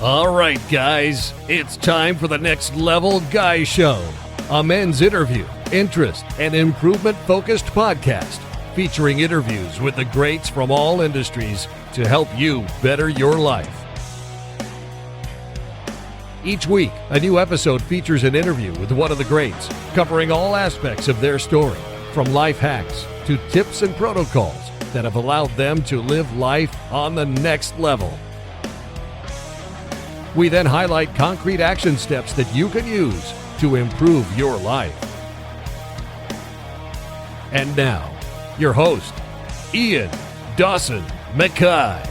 All right, guys, it's time for the Next Level Guy Show, a men's interview, interest, and improvement-focused podcast featuring interviews with the greats from all industries to help you better your life. Each week, a new episode features an interview with one of the greats, covering all aspects of their story, from life hacks to tips and protocols that have allowed them to live life on the next level. We then highlight concrete action steps that you can use to improve your life. And now, your host, Ian Dawson Mackay.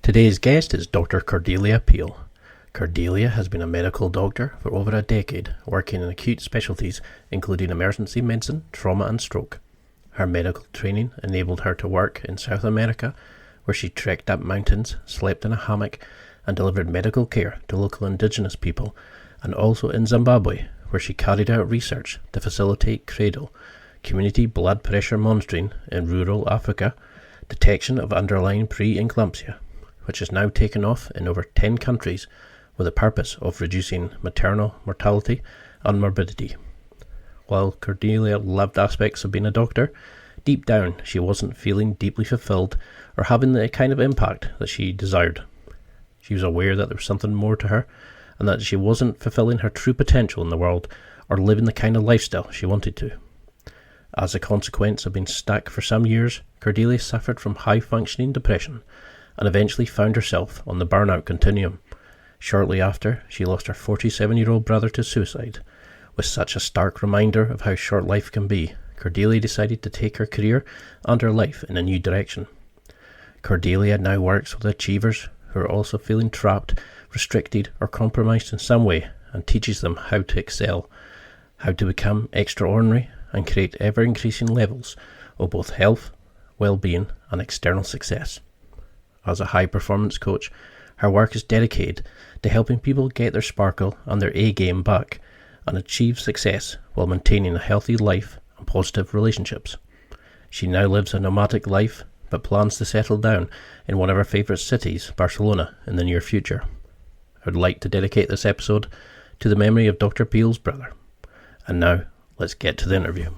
Today's guest is Dr. Cordelia Peel. Cordelia has been a medical doctor for over a decade, working in acute specialties including emergency medicine, trauma and stroke. Her medical training enabled her to work in South America, where she trekked up mountains, slept in a hammock and delivered medical care to local indigenous people, and also in Zimbabwe, where she carried out research to facilitate CRADLE, community blood pressure monitoring in rural Africa, detection of underlying pre-eclampsia, which has now taken off in over 10 countries with the purpose of reducing maternal mortality and morbidity. While Cordelia loved aspects of being a doctor, deep down she wasn't feeling deeply fulfilled or having the kind of impact that she desired. She was aware that there was something more to her and that she wasn't fulfilling her true potential in the world or living the kind of lifestyle she wanted to. As a consequence of being stuck for some years, Cordelia suffered from high-functioning depression and eventually found herself on the burnout continuum. Shortly after, she lost her 47-year-old brother to suicide. With such a stark reminder of how short life can be, Cordelia decided to take her career and her life in a new direction. Cordelia now works with achievers who are also feeling trapped, restricted or compromised in some way, and teaches them how to excel, how to become extraordinary and create ever-increasing levels of both health, well-being and external success. As a high-performance coach, her work is dedicated to helping people get their sparkle and their A-game back and achieve success while maintaining a healthy life and positive relationships. She now lives a nomadic life but plans to settle down in one of her favourite cities, Barcelona, in the near future. I would like to dedicate this episode to the memory of Dr. Peel's brother. And now, let's get to the interview.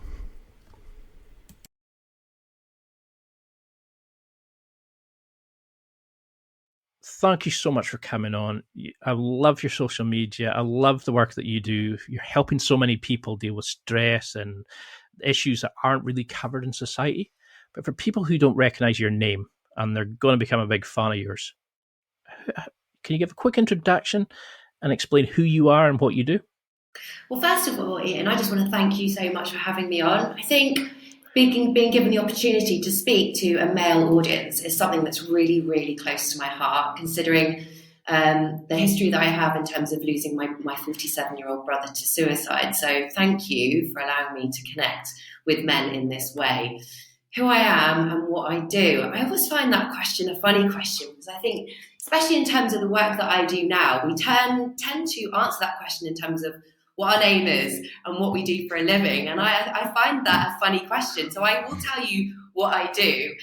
Thank you so much for coming on. I love your social media. I love the work that you do. You're helping so many people deal with stress and issues that aren't really covered in society. But for people who don't recognize your name and they're going to become a big fan of yours, can you give a quick introduction and explain who you are and what you do? Well, first of all, Ian, I just want to thank you so much for having me on. I think being given the opportunity to speak to a male audience is something that's really, really close to my heart, considering the history that I have in terms of losing my 47-year-old brother to suicide. So thank you for allowing me to connect with men in this way. Who I am and what I do. I always find that question a funny question because I think, especially in terms of the work that I do now, we tend to answer that question in terms of what our name is and what we do for a living. And I find that a funny question. So I will tell you what I do.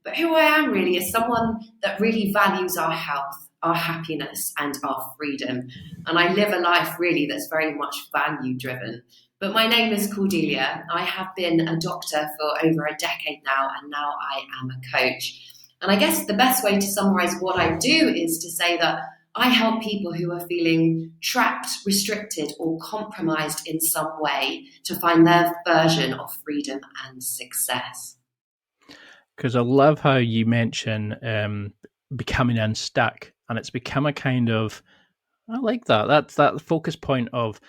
But who I am really is someone that really values our health, our happiness and our freedom. And I live a life really that's very much value driven. But my name is Cordelia. I have been a doctor for over a decade now, and now I am a coach. And I guess the best way to summarize what I do is to say that I help people who are feeling trapped, restricted, or compromised in some way to find their version of freedom and success. Because I love how you mention becoming unstuck, and it's become a kind of, I like that. That's that focus point of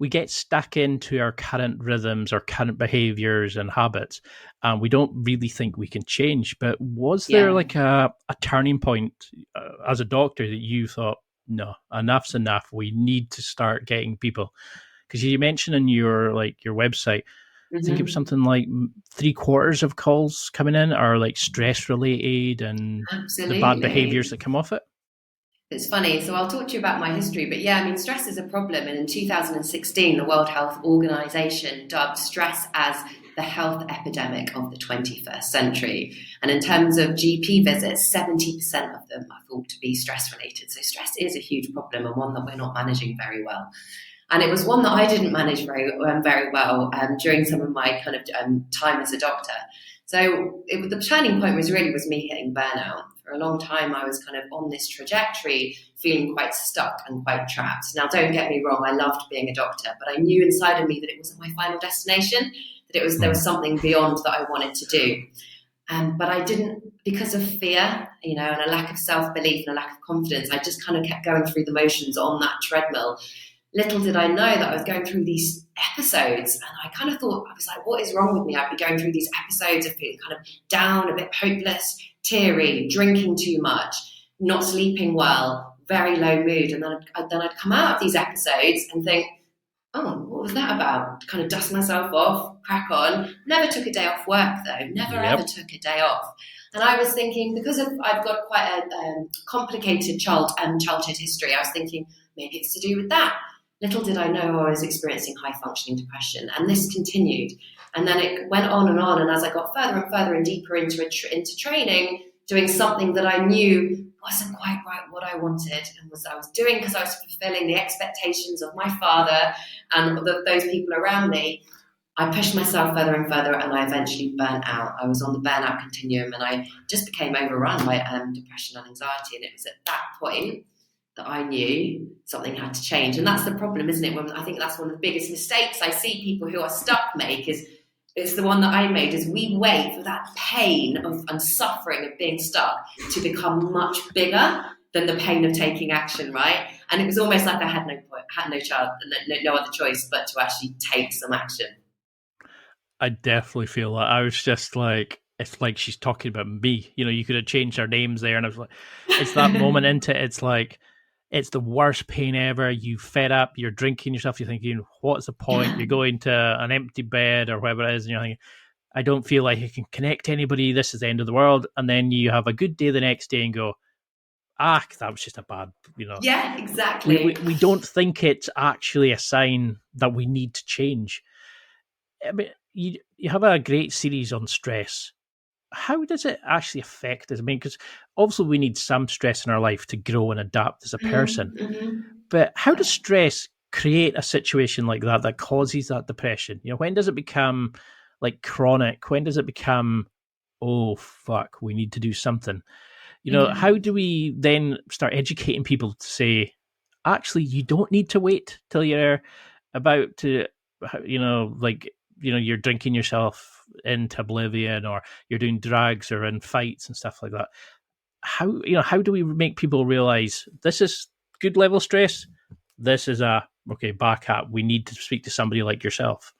we get stuck into our current rhythms, our current behaviors and habits, and we don't really think we can change. But was there like a turning point as a doctor that you thought, no, enough's enough. We need to start getting people, because you mentioned in your website, I think it was something like 3/4 of calls coming in are like stress related and Absolutely. the bad behaviors that come off it. It's funny. So I'll talk to you about my history, but yeah, I mean, stress is a problem. And in 2016, the World Health Organization dubbed stress as the health epidemic of the 21st century. And in terms of GP visits, 70% of them are thought to be stress related. So stress is a huge problem and one that we're not managing very well. And it was one that I didn't manage very well during some of my kind of time as a doctor. So the turning point was me hitting burnout. For a long time, I was kind of on this trajectory, feeling quite stuck and quite trapped. Now, don't get me wrong, I loved being a doctor, but I knew inside of me that it wasn't my final destination, that there was something beyond that I wanted to do. But I didn't, because of fear, and a lack of self-belief and a lack of confidence, I just kind of kept going through the motions on that treadmill. Little did I know that I was going through these episodes, and I kind of thought, I was like, what is wrong with me? I'd be going through these episodes of feeling kind of down, a bit hopeless, teary, drinking too much, not sleeping well, very low mood. And then I'd come out of these episodes and think, oh, what was that about? Kind of dust myself off, crack on. Never took a day off work though, ever took a day off. And I was thinking, because I've got quite a complicated childhood history, I was thinking maybe it's to do with that. Little did I know I was experiencing high functioning depression, and this continued. And then it went on, and as I got further and further and deeper into training, doing something that I knew wasn't quite right what I wanted, and I was doing because I was fulfilling the expectations of my father and those people around me, I pushed myself further and further, and I eventually burnt out. I was on the burnout continuum, and I just became overrun by depression and anxiety. And it was at that point that I knew something had to change. And that's the problem, isn't it? I think that's one of the biggest mistakes I see people who are stuck make is, it's the one that I made, is we wait for that pain and suffering of being stuck to become much bigger than the pain of taking action, right? And it was almost like I had no other choice but to actually take some action. I definitely feel that. I was just like, it's like she's talking about me. You could have changed our names there, and I was like, it's that moment into it. It's like, it's the worst pain ever. You fed up, you're drinking yourself, you're thinking, what's the point? You're going to an empty bed or whatever it is, and you're thinking, I don't feel like I can connect to anybody. This is the end of the world. And then you have a good day the next day and go, that was just a bad, Yeah, exactly. We don't think it's actually a sign that we need to change. I mean, you have a great series on stress. How does it actually affect us? I mean, because obviously we need some stress in our life to grow and adapt as a person. Mm-hmm. But how does stress create a situation like that causes that depression? When does it become like chronic? When does it become, oh, fuck, we need to do something? How do we then start educating people to say, actually, you don't need to wait till you're about to, you're drinking yourself into oblivion, or you're doing drugs or in fights and stuff like that. How do we make people realize this is good level stress? This is back up. We need to speak to somebody like yourself.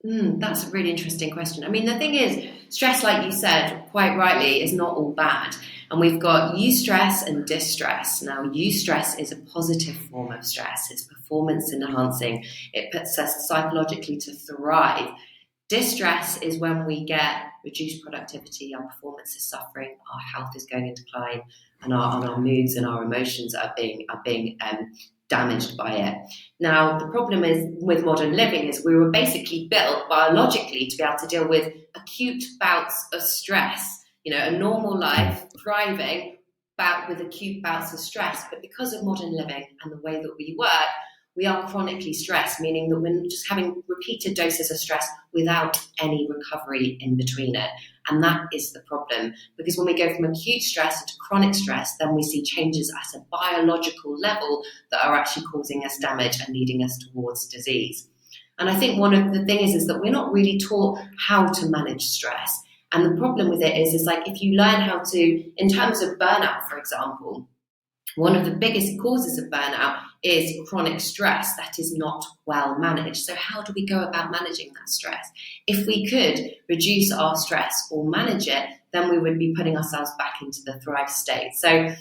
That's a really interesting question. I mean, the thing is, stress, like you said, quite rightly, is not all bad. And we've got eustress and distress. Now, eustress is a positive form of stress. It's performance enhancing. It puts us psychologically to thrive. Distress is when we get reduced productivity, our performance is suffering, our health is going in decline, and our moods and our emotions are being damaged by it. Now, the problem is with modern living is we were basically built biologically to be able to deal with acute bouts of stress. A normal life, thriving, with acute bouts of stress. But because of modern living and the way that we work, we are chronically stressed, meaning that we're just having repeated doses of stress without any recovery in between it. And that is the problem, because when we go from acute stress into chronic stress, then we see changes at a biological level that are actually causing us damage and leading us towards disease. And I think one of the things is that we're not really taught how to manage stress. And the problem with it is like, if you learn how to, in terms of burnout, for example, one of the biggest causes of burnout is chronic stress that is not well managed. So how do we go about managing that stress? If we could reduce our stress or manage it, then we would be putting ourselves back into the thrive state. So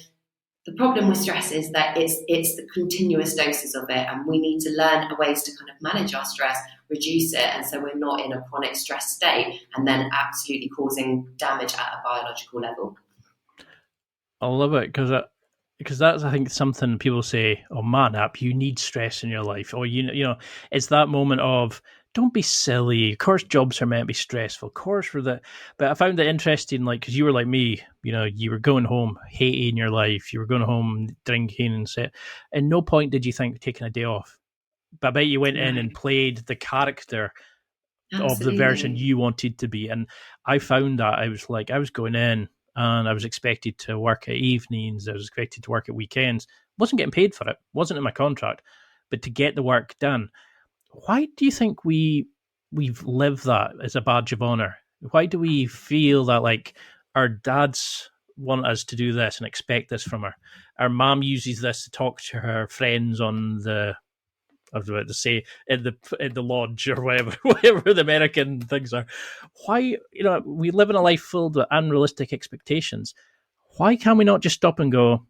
the problem with stress is that it's the continuous doses of it, and we need to learn ways to kind of manage our stress, reduce it, and so we're not in a chronic stress state and then absolutely causing damage at a biological level. I love it, because because that's, I think, something people say, oh man up, you need stress in your life, or you know, it's that moment of don't be silly, of course jobs are meant to be stressful, of course for the, but I found it interesting, like, because you were like me, you know, you were going home hating your life, you were going home drinking and set, and no point did you think taking a day off, but I bet you went in and played the character of the version Absolutely. you wanted to be. And I found that I was going in and I was expected to work at evenings, I was expected to work at weekends, wasn't getting paid for it, wasn't in my contract, but to get the work done. Why do you think we've lived that as a badge of honor? Why do we feel that, like, our dads want us to do this and expect this from her? Our mom uses this to talk to her friends on the, I was about to say, in the lodge or whatever, whatever the American things are. Why, you know, we live in a life filled with unrealistic expectations. Why can we not just stop and go,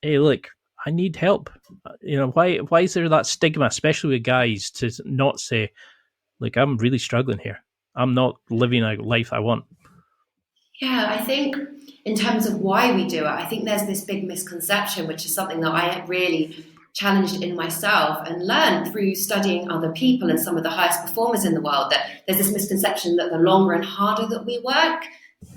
hey, look, I need help? You know, why is there that stigma, especially with guys, to not say, like, I'm really struggling here. I'm not living a life I want. Yeah, I think in terms of why we do it, I think there's this big misconception, which is something that I had really challenged in myself and learned through studying other people and some of the highest performers in the world, that there's this misconception that the longer and harder that we work,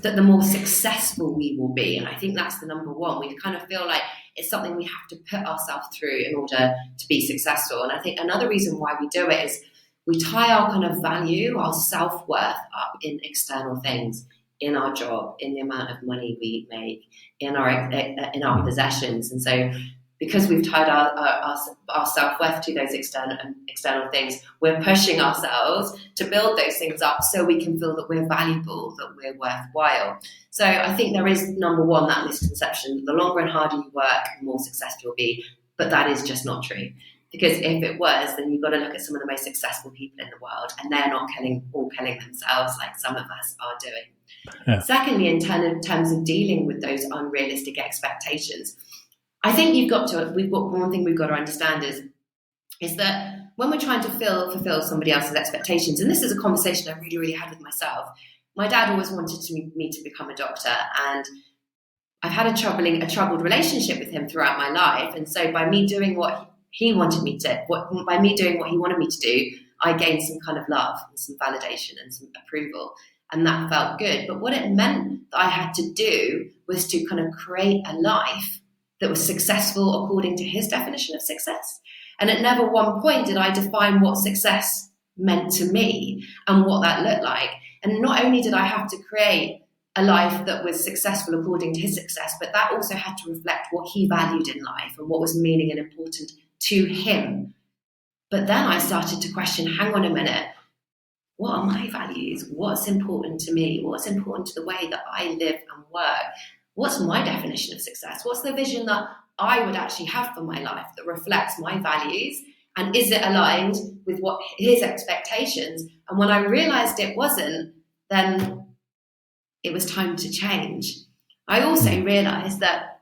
that the more successful we will be. And I think that's the number one. We kind of feel like it's something we have to put ourselves through in order to be successful. And I think another reason why we do it is we tie our kind of value, our self-worth up in external things, in our job, in the amount of money we make, in our possessions. And so because we've tied our self-worth to those external things, we're pushing ourselves to build those things up so we can feel that we're valuable, that we're worthwhile. So I think there is, number one, that misconception: the longer and harder you work, the more successful you'll be. But that is just not true. Because if it was, then you've got to look at some of the most successful people in the world, and they're not killing themselves like some of us are doing. Yeah. Secondly, in terms of dealing with those unrealistic expectations, I think one thing we've got to understand is that when we're trying to fulfill somebody else's expectations, and this is a conversation I really, really had with myself. My dad always wanted me to become a doctor, and I've had a troubled relationship with him throughout my life. And so by me doing what he wanted me to, by me doing what he wanted me to do, I gained some kind of love and some validation and some approval. And that felt good. But what it meant that I had to do was to kind of create a life that was successful according to his definition of success. And at never one point did I define what success meant to me and what that looked like. And not only did I have to create a life that was successful according to his success, but that also had to reflect what he valued in life and what was meaning and important to him. But then I started to question, hang on a minute, what are my values? What's important to me? What's important to the way that I live and work? What's my definition of success? What's the vision that I would actually have for my life that reflects my values? And is it aligned with what his expectations? And when I realized it wasn't, then it was time to change. I also realized that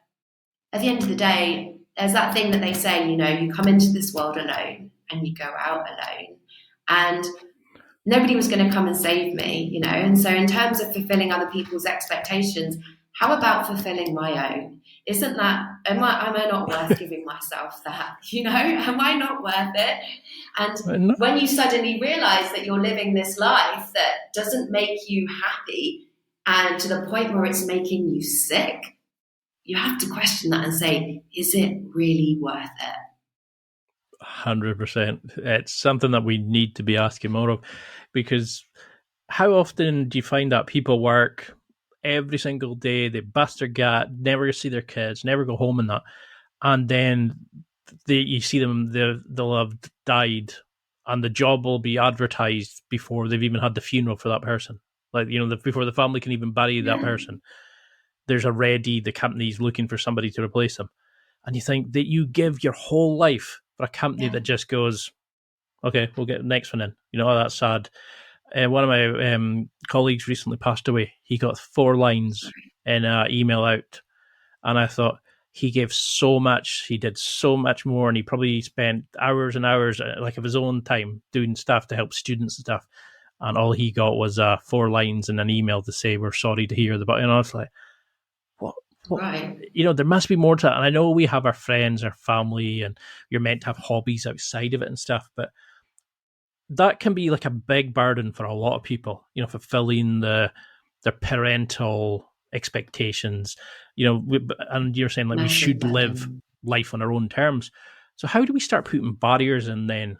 at the end of the day, there's that thing that they say, you know, you come into this world alone and you go out alone. And nobody was going to come and save me, you know. And so in terms of fulfilling other people's expectations, how about fulfilling my own? Am I not worth giving myself that? You know, am I not worth it? And when you suddenly realize that you're living this life that doesn't make you happy, and to the point where it's making you sick, you have to question that and say, is it really worth it? 100%. It's something that we need to be asking more of, because how often do you find that people work every single day, they bust their gut, never see their kids, never go home and that, and then you see them, they'll have died, and the job will be advertised before they've even had the funeral for that person. Like, you know, before the family can even bury that person, there's already the company's looking for somebody to replace them. And you think that you give your whole life for a company that just goes, okay, we'll get the next one in. You know, that's sad. One of my colleagues recently passed away. He got 4 lines in an email out. And I thought, he gave so much, he did so much more, and he probably spent hours and hours, like, of his own time doing stuff to help students and stuff. And all he got was 4 lines in an email to say, we're sorry to hear about it. And I was like, Right. There must be more to it. And I know we have our friends, our family, and you're meant to have hobbies outside of it and stuff, but that can be like a big burden for a lot of people, fulfilling their parental expectations, and you're saying like we Massive should live burden. life on our own terms. So how do we start putting barriers in then,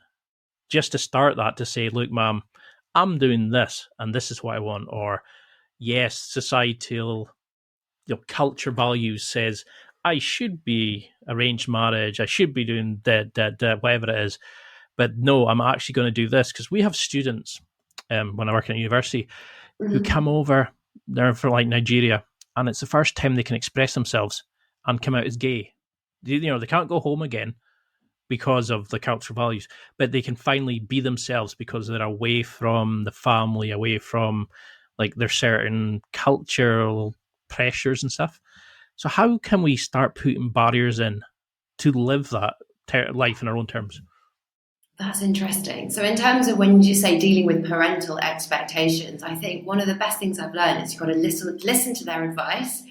just to start that, to say, look, mom, I'm doing this and this is what I want, or yes, societal culture values says I should be arranged marriage, I should be doing that, whatever it is. But no, I'm actually going to do this, because we have students when I work in a university who come over, they're from like Nigeria, and it's the first time they can express themselves and come out as gay. They can't go home again because of the cultural values, but they can finally be themselves because they're away from the family, away from like their certain cultural pressures and stuff. So how can we start putting barriers in to live that life in our own terms? That's interesting. So in terms of when you say dealing with parental expectations, I think one of the best things I've learned is you've got to listen to their advice.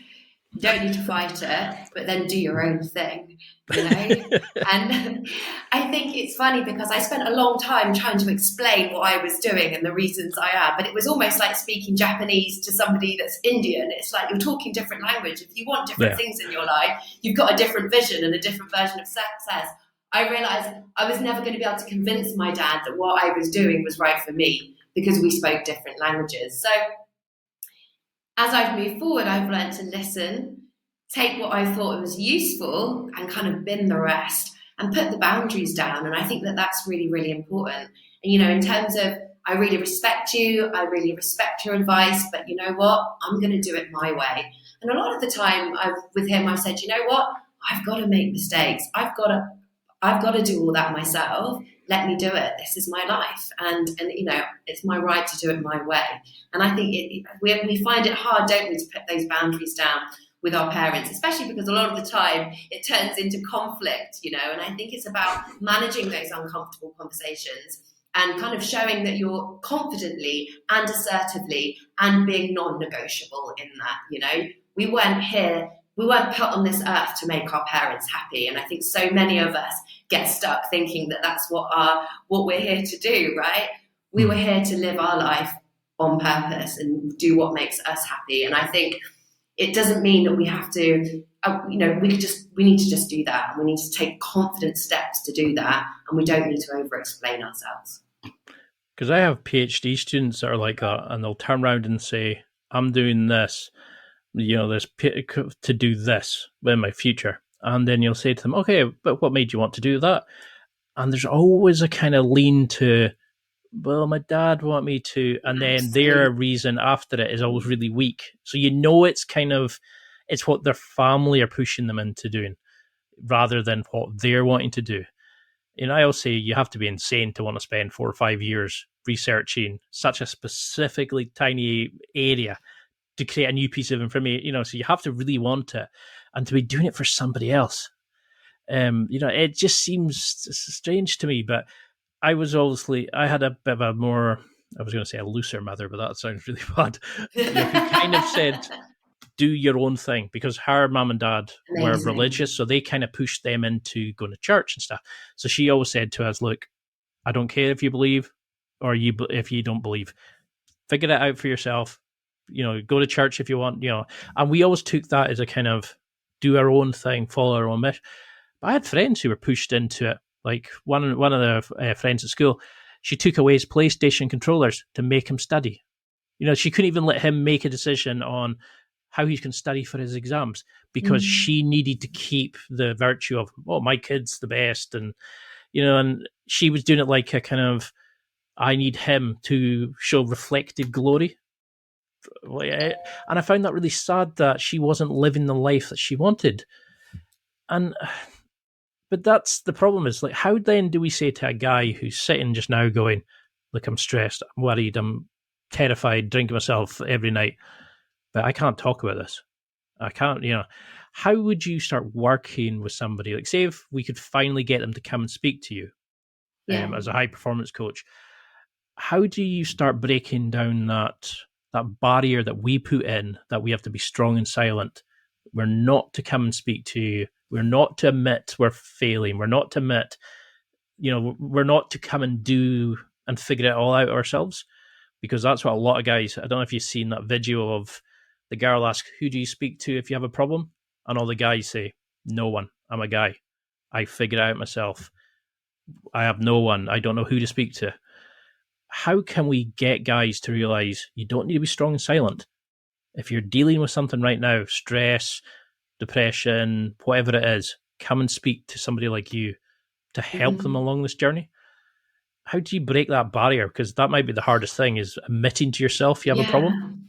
You don't need to fight it, but then do your own thing, And I think it's funny because I spent a long time trying to explain what I was doing and the reasons I am, but it was almost like speaking Japanese to somebody that's Indian. It's like you're talking different language. If you want different things in your life, you've got a different vision and a different version of success. I realised I was never going to be able to convince my dad that what I was doing was right for me because we spoke different languages. So as I've moved forward, I've learned to listen, take what I thought was useful and kind of bin the rest and put the boundaries down. And I think that that's really, really important. And, in terms of, I really respect you, I really respect your advice, but you know what? I'm going to do it my way. And a lot of the time with him, I've said, you know what? I've got to make mistakes. I've got to do all that myself. Let me do it. This is my life. And it's my right to do it my way. And I think we find it hard, don't we, to put those boundaries down with our parents, especially because a lot of the time it turns into conflict, and I think it's about managing those uncomfortable conversations and kind of showing that you're confidently and assertively and being non-negotiable in that, we weren't put on this earth to make our parents happy. And I think so many of us get stuck thinking that that's what we're here to do, right? We were here to live our life on purpose and do what makes us happy. And I think it doesn't mean that we have to, we need to just do that. And we need to take confident steps to do that. And we don't need to over-explain ourselves. Because I have PhD students that are like that, and they'll turn around and say, I'm doing this, there's to do this in my future. And then you'll say to them, okay, but what made you want to do that? And there's always a kind of lean to, well, my dad wanted me to, and then their reason after it is always really weak. So it's what their family are pushing them into doing rather than what they're wanting to do. I always say you have to be insane to want to spend 4 or 5 years researching such a specifically tiny area to create a new piece of information, so you have to really want it, and to be doing it for somebody else. It just seems strange to me, but I had a bit of a more, I was going to say a looser mother, but that sounds really bad. Who kind of said, do your own thing, because her mum and dad were religious, so they kind of pushed them into going to church and stuff. So she always said to us, look, I don't care if you believe or if you don't believe. Figure it out for yourself. Go to church if you want, And we always took that as a kind of do our own thing, follow our own mission. But I had friends who were pushed into it. Like one of the friends at school, she took away his PlayStation controllers to make him study. She couldn't even let him make a decision on how he can study for his exams because she needed to keep the virtue of, my kid's the best. And, and she was doing it like a kind of, I need him to show reflected glory. And I found that really sad that she wasn't living the life that she wanted. But that's the problem, is like, how then do we say to a guy who's sitting just now going, look, I'm stressed, I'm worried, I'm terrified, drinking myself every night, but I can't talk about this. I can't, how would you start working with somebody? Like, say if we could finally get them to come and speak to you as a high performance coach, how do you start breaking down that barrier that we put in, that we have to be strong and silent, We're not to come and speak to you. We're not to admit we're failing. We're not to admit, we're not to come and do and figure it all out ourselves, because that's what a lot of guys, I don't know if you've seen that video of the girl ask, who do you speak to if you have a problem? And all the guys say, no one. I'm a guy. I figure it out myself. I have no one. I don't know who to speak to. How can we get guys to realize you don't need to be strong and silent? If you're dealing with something right now, stress, depression, whatever it is, come and speak to somebody like you to help them along this journey. How do you break that barrier? Because that might be the hardest thing, is admitting to yourself you have a problem.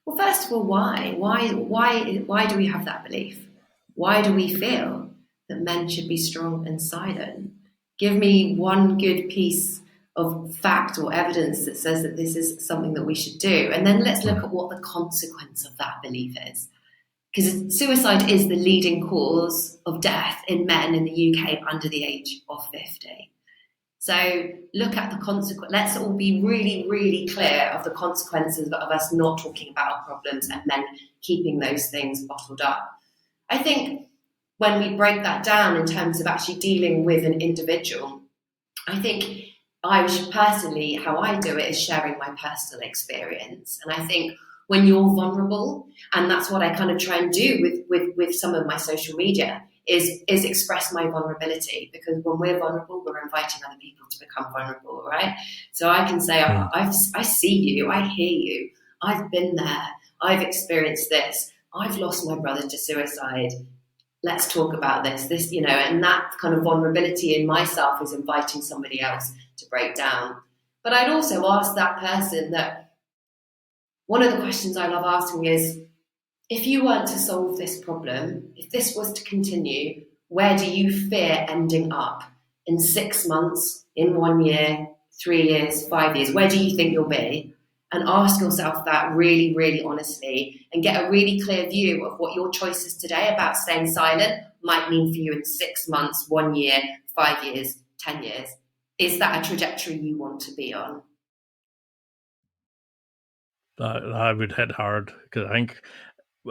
Well, first of all, why? Why do we have that belief? Why do we feel that men should be strong and silent? Give me one good piece of fact or evidence that says that this is something that we should do. And then let's look at what the consequence of that belief is. Because suicide is the leading cause of death in men in the UK under the age of 50. So look at the consequence. Let's all be really, really clear of the consequences of us not talking about our problems and men keeping those things bottled up. I think when we break that down in terms of actually dealing with an individual, I think personally, how I do it is sharing my personal experience. And I think when you're vulnerable, and that's what I kind of try and do with some of my social media, is express my vulnerability, because when we're vulnerable, we're inviting other people to become vulnerable, right? So I can say, I see you, I hear you, I've been there, I've experienced this, I've lost my brother to suicide. Let's talk about this, and that kind of vulnerability in myself is inviting somebody else to break down. But I'd also ask that person that one of the questions I love asking is, if you weren't to solve this problem, if this was to continue, where do you fear ending up in 6 months, in 1 year, 3 years, 5 years? Where do you think you'll be? And ask yourself that really, really honestly, and get a really clear view of what your choices today about staying silent might mean for you in 6 months, 1 year, 5 years, 10 years. Is that a trajectory you want to be on? That would hit hard, because I think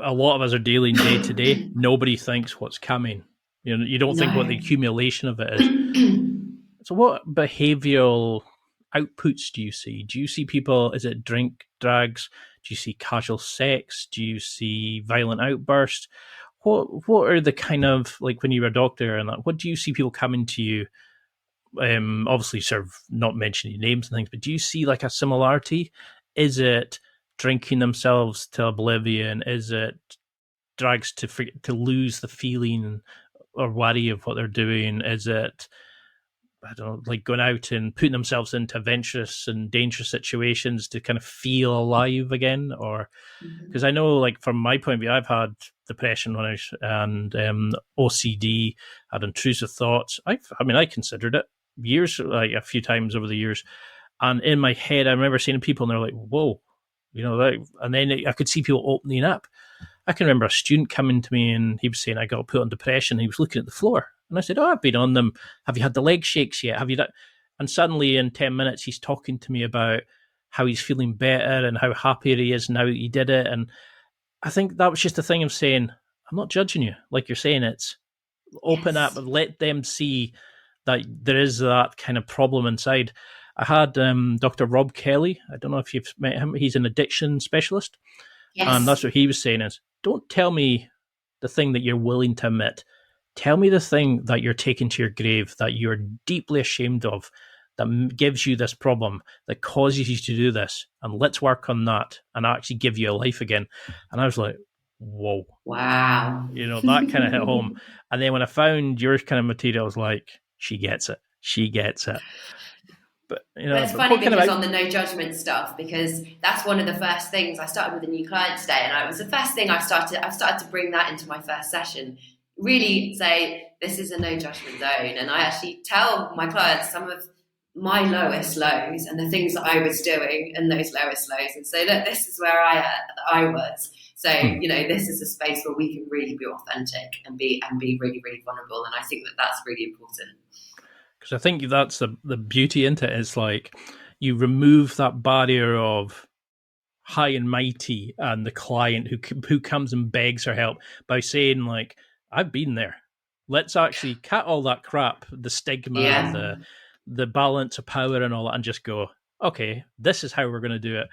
a lot of us are dealing day to day. Nobody thinks what's coming. You don't think what the accumulation of it is. So what behavioural outputs do you see? Do you see people, is it drink, drugs? Do you see casual sex? Do you see violent outbursts? What are the kind of, like when you were a doctor, and what do you see people coming to you? Obviously sort of not mentioning names and things, but do you see like a similarity? Is it drinking themselves to oblivion? Is it drugs to lose the feeling or worry of what they're doing? Is it, I don't know, like going out and putting themselves into adventurous and dangerous situations to kind of feel alive again? Or because I know, like from my point of view, I've had depression when and OCD, had intrusive thoughts. I considered it years, like a few times over the years, and in my head, I remember seeing people and they're like, "Whoa." And then I could see people opening up. I can remember a student coming to me and he was saying, I got put on depression. He was looking at the floor. And I said, I've been on them. Have you had the leg shakes yet? Have you done? And suddenly in 10 minutes, he's talking to me about how he's feeling better and how happier he is now that he did it. And I think that was just a thing of saying, I'm not judging you. Like you're saying, it's open up and let them see that there is that kind of problem inside. I had Dr. Rob Kelly. I don't know if you've met him. He's an addiction specialist. Yes. And that's what he was saying is, don't tell me the thing that you're willing to admit. Tell me the thing that you're taking to your grave, that you're deeply ashamed of, that gives you this problem, that causes you to do this. And let's work on that and actually give you a life again. And I was like, whoa. Wow. That kind of hit home. And then when I found your kind of material, I was like, she gets it. She gets it. But it's funny because on the no judgment stuff, because that's one of the first things I started with a new client today, and it was the first thing I've started to bring that into my first session. Really say this is a no judgment zone, and I actually tell my clients some of my lowest lows and the things that I was doing in those lowest lows, and say, look, this is where I was. So this is a space where we can really be authentic and be really, really vulnerable, and I think that that's really important. Because I think that's the beauty into it, is like you remove that barrier of high and mighty and the client who comes and begs her help by saying, like, I've been there. Let's actually cut all that crap, the stigma, the balance of power and all that, and just go, okay, this is how we're going to do it.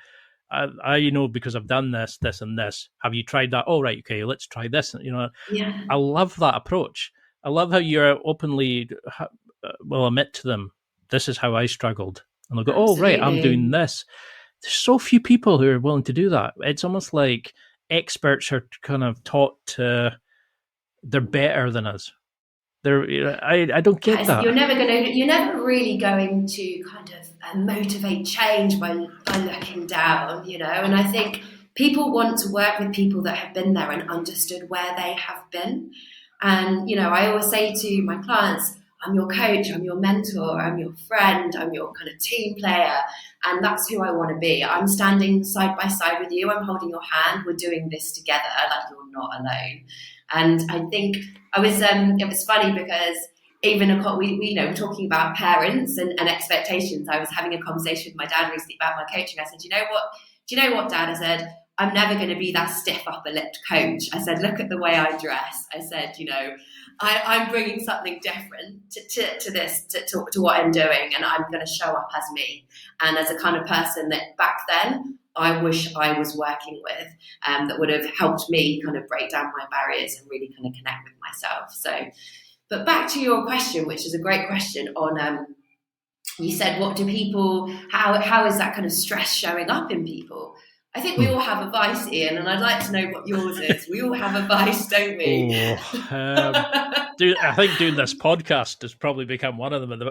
I know because I've done this, and this. Have you tried that? Oh, right, okay, let's try this. I love that approach. I love how you're openly will admit to them, this is how I struggled. And they'll go, oh, right, I'm doing this. There's so few people who are willing to do that. It's almost like experts are kind of taught to, they're better than us. I don't get that. You're never really going to kind of motivate change by looking down, and I think people want to work with people that have been there and understood where they have been. And, I always say to my clients, I'm your coach, I'm your mentor, I'm your friend, I'm your kind of team player. And that's who I want to be. I'm standing side by side with you. I'm holding your hand. We're doing this together. Like, you're not alone. And I think it was funny because even we're talking about parents and expectations. I was having a conversation with my dad recently about my coaching. I said, do you know what, Dad? I said, I'm never going to be that stiff upper-lipped coach. I said, look at the way I dress. I said, I'm bringing something different to this, to what I'm doing, and I'm going to show up as me and as a kind of person that back then I wish I was working with, that would have helped me kind of break down my barriers and really kind of connect with myself. So, but back to your question, which is a great question on, you said, what do people, how is that kind of stress showing up in people? I think we all have a vice, Ian, and I'd like to know what yours is. We all have a vice, don't we? I think doing this podcast has probably become one of them.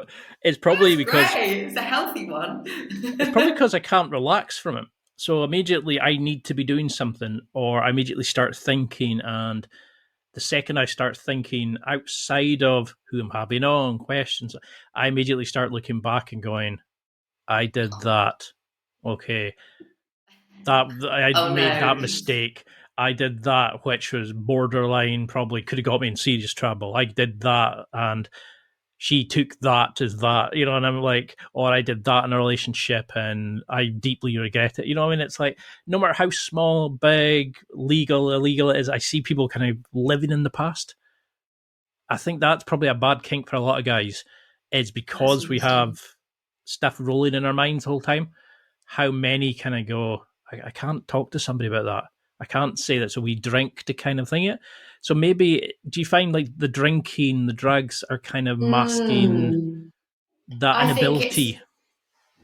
It's probably because it's a healthy one. It's probably because I can't relax from it. So immediately I need to be doing something, or I immediately start thinking. And the second I start thinking outside of who I'm having on, questions, I immediately start looking back and going, I did that. Okay. Made that mistake. I did that, which was borderline, probably could have got me in serious trouble. I did that, and she took that as that, and I'm like, or I did that in a relationship and I deeply regret it. It's like, no matter how small, big, legal, illegal it is, I see people kind of living in the past. I think that's probably a bad kink for a lot of guys, is because we have stuff rolling in our minds the whole time. How many kind of go, I can't talk to somebody about that. I can't say that. So we drink to kind of thing it. So maybe, do you find like the drinking, the drugs are kind of masking that inability?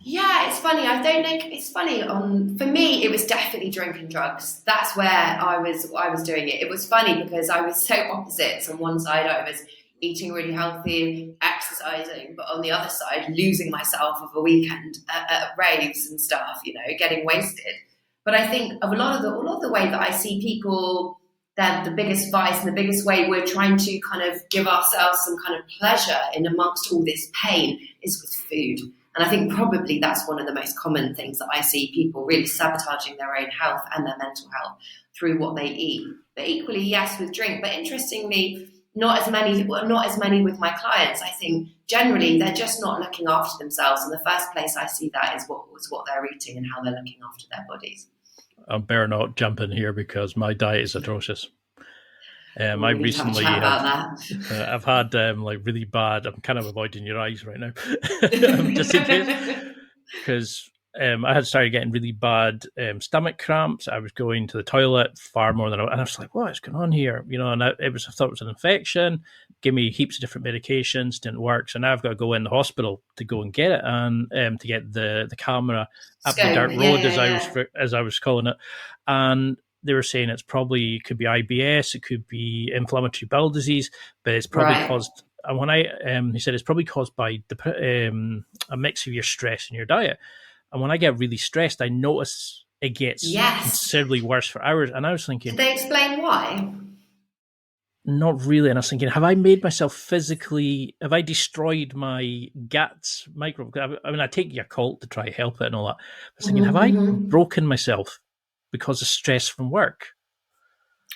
It's funny. I don't think it's funny. For me, it was definitely drink and drugs. That's where I was doing it. It was funny because I was so opposites. On one side, I was eating really healthy, exercising, but on the other side, losing myself of a weekend at raves and stuff, getting wasted. But I think of a lot of the way that I see people, that the biggest vice and the biggest way we're trying to kind of give ourselves some kind of pleasure in amongst all this pain is with food. And I think probably that's one of the most common things that I see people really sabotaging their own health and their mental health through what they eat. But equally, yes, with drink. But interestingly, not as many with my clients. I think generally they're just not looking after themselves. And the first place I see that is what they're eating and how they're looking after their bodies. I better not jump in here because my diet is atrocious. I recently I've had like really bad. I'm kind of avoiding your eyes right now, just in case, because I had started getting really bad stomach cramps. I was going to the toilet far more than and I was like, what is going on here? And I thought it was an infection. Give me heaps of different medications, didn't work. So now I've got to go in the hospital to go and get it, and to get the camera up the dark road, as I was calling it. And they were saying could be IBS, it could be inflammatory bowel disease, but it's probably caused. And he said it's probably caused by a mix of your stress and your diet. And when I get really stressed, I notice it gets considerably worse for hours. And I was thinking, did they explain why? Not really. And I was thinking, have I made myself have I destroyed my gut microbe? I mean, I take Yakult to try to help it and all that. I was thinking, have I broken myself because of stress from work?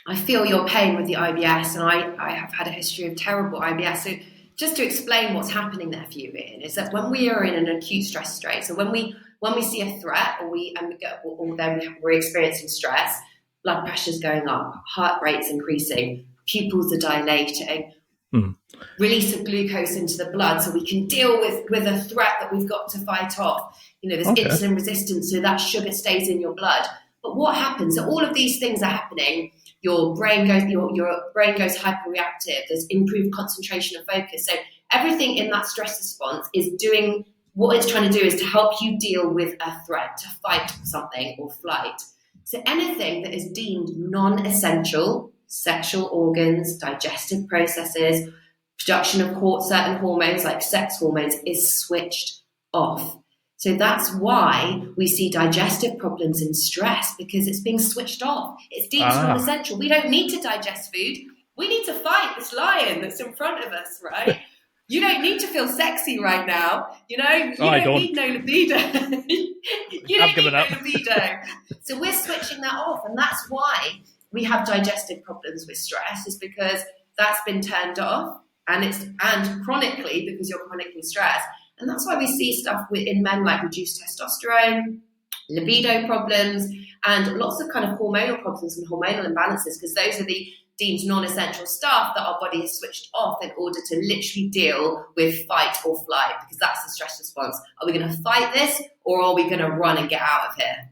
I feel your pain with the IBS, and I have had a history of terrible IBS. So just to explain what's happening there for you, Ian, is that when we are in an acute stress state, so when we when we see a threat or then we're experiencing stress, blood pressure's going up, heart rate's increasing, pupils are dilating, release of glucose into the blood so we can deal with a threat that we've got to fight off. There's insulin resistance, so that sugar stays in your blood. But what happens? So all of these things are happening. Your brain goes hyperreactive. There's improved concentration and focus. So everything in that stress response is doing what it's trying to do is to help you deal with a threat, to fight something or flight. So anything that is deemed non-essential, sexual organs, digestive processes, production of certain hormones like sex hormones is switched off. So that's why we see digestive problems in stress, because it's being switched off. It's deemed non-essential. We don't need to digest food. We need to fight this lion that's in front of us, right? You don't need to feel sexy right now. You don't need no libido. You don't need no libido. So we're switching that off. And that's why we have digestive problems with stress, is because that's been turned off, and chronically, because you're chronically stressed. And that's why we see stuff in men like reduced testosterone, libido problems, and lots of kind of hormonal problems and hormonal imbalances, because those are the deemed non-essential stuff that our body has switched off in order to literally deal with fight or flight, because that's the stress response. Are we going to fight this, or are we going to run and get out of here?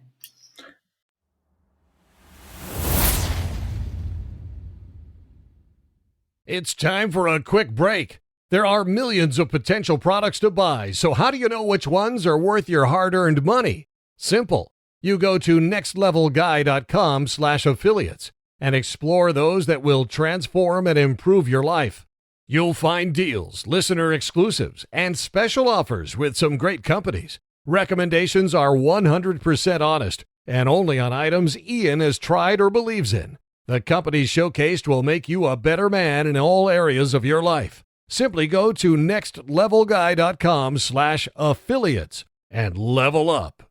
It's time for a quick break. There are millions of potential products to buy, so how do you know which ones are worth your hard-earned money? Simple. You go to nextlevelguy.com/affiliates and explore those that will transform and improve your life. You'll find deals, listener exclusives, and special offers with some great companies. Recommendations are 100% honest and only on items Ian has tried or believes in. The companies showcased will make you a better man in all areas of your life. Simply go to nextlevelguy.com/affiliates and level up.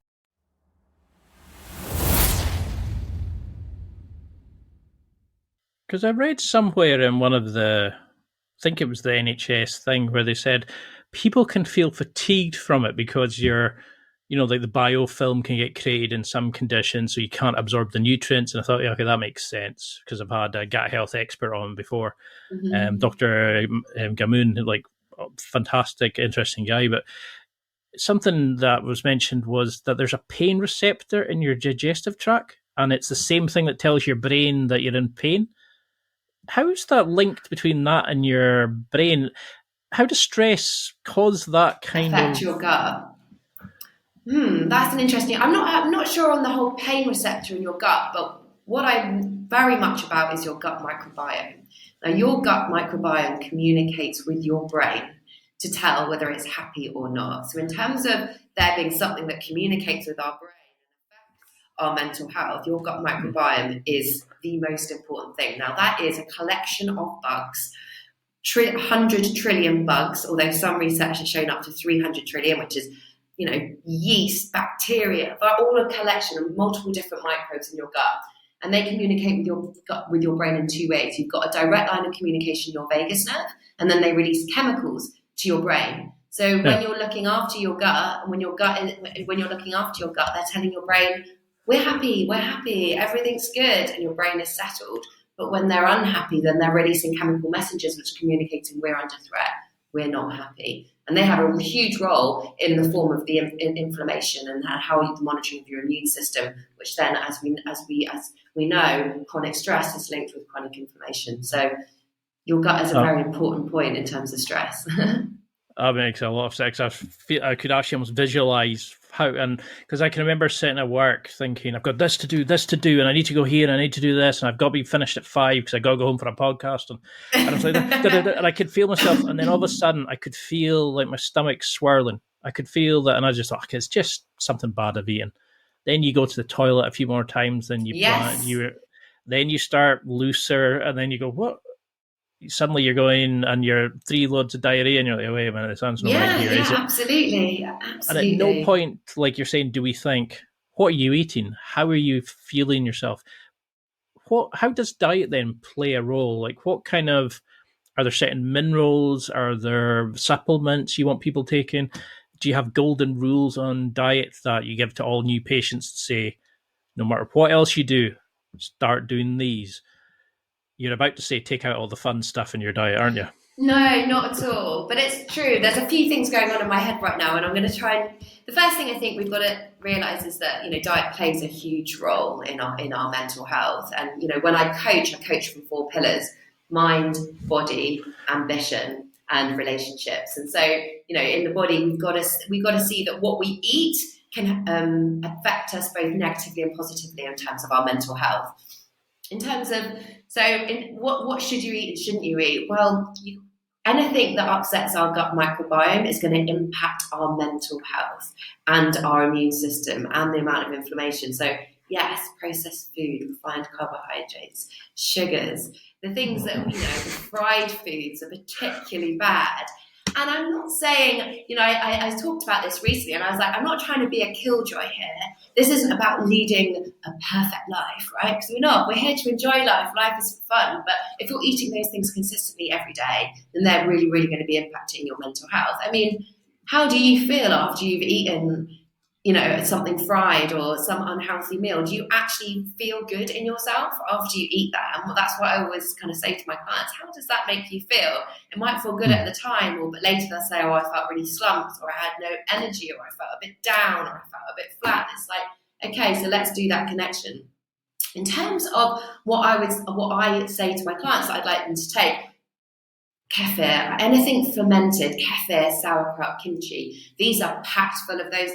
Because I read somewhere in one of I think it was the NHS thing, where they said people can feel fatigued from it because like the biofilm can get created in some conditions, so you can't absorb the nutrients. And I thought, okay, that makes sense, because I've had a gut health expert on before, Dr. Gamoon, fantastic, interesting guy. But something that was mentioned was that there's a pain receptor in your digestive tract, and it's the same thing that tells your brain that you're in pain. How's that linked between that and your brain? How does stress cause that kind affect your gut? That's an interesting. I'm not sure on the whole pain receptor in your gut, but what I'm very much about is your gut microbiome. Now, your gut microbiome communicates with your brain to tell whether it's happy or not. So in terms of there being something that communicates with our brain and affects our mental health, your gut microbiome is the most important thing. Now, that is a collection of bugs, 100 trillion bugs, although some research has shown up to 300 trillion, which is yeast, bacteria, but all a collection of multiple different microbes in your gut. And they communicate with your gut, with your brain in two ways. You've got a direct line of communication, your vagus nerve, and then they release chemicals to your brain. So when you're looking after your gut, and when you're looking after your gut, they're telling your brain, we're happy, everything's good, and your brain is settled. But when they're unhappy, then they're releasing chemical messages which are communicating we're under threat, we're not happy. And they have a huge role in the form of the inflammation and how you're monitoring of your immune system, which then, as we know, chronic stress is linked with chronic inflammation. So your gut is a very important point in terms of stress. That makes a lot of sense. I could actually almost visualize how, and because I can remember sitting at work thinking, I've got this to do, and I need to go here, and I need to do this, and I've got to be finished at 5 because I got to go home for a podcast, and I was like, and I could feel myself, and then all of a sudden I could feel like my stomach swirling. I could feel that, and I just thought, okay, it's just something bad I've eaten. Then you go to the toilet a few more times than then you start looser, and then you go, what? Suddenly you're going and you're 3 loads of diarrhea and you're like, wait a minute, it sounds not right here, is it? Absolutely. And at no point, like you're saying, do we think, what are you eating? How are you feeling yourself? How does diet then play a role? Like what kind of, are there certain minerals? Are there supplements you want people taking? do you have golden rules on diet that you give to all new patients to say, no matter what else you do, start doing these? You're about to say take out all the fun stuff in your diet, aren't you? No, not at all. But it's true. There's a few things going on in my head right now, and I'm going to try and. The first thing I think we've got to realise is that diet plays a huge role in our mental health. And when I coach from 4 pillars: mind, body, ambition, and relationships. And so in the body, we've got to see that what we eat can affect us both negatively and positively in terms of our mental health. In terms of what should you eat and shouldn't you eat? Well, anything that upsets our gut microbiome is going to impact our mental health and our immune system and the amount of inflammation. So yes, processed food, refined carbohydrates, sugars, the things that the fried foods are particularly bad. And I'm not saying, I talked about this recently, and I was like, I'm not trying to be a killjoy here. This isn't about leading a perfect life, right? Because we're not. We're here to enjoy life. Life is fun. But if you're eating those things consistently every day, then they're really, really going to be impacting your mental health. I mean, how do you feel after you've eaten, something fried or some unhealthy meal? Do you actually feel good in yourself after you eat that? And that's what I always kind of say to my clients. How does that make you feel? It might feel good at the time, but later they'll say, I felt really slumped, or I had no energy, or I felt a bit down, or I felt a bit flat. It's like, okay, so let's do that connection. In terms of what I say to my clients that I'd like them to take, kefir, anything fermented, kefir, sauerkraut, kimchi, these are packed full of those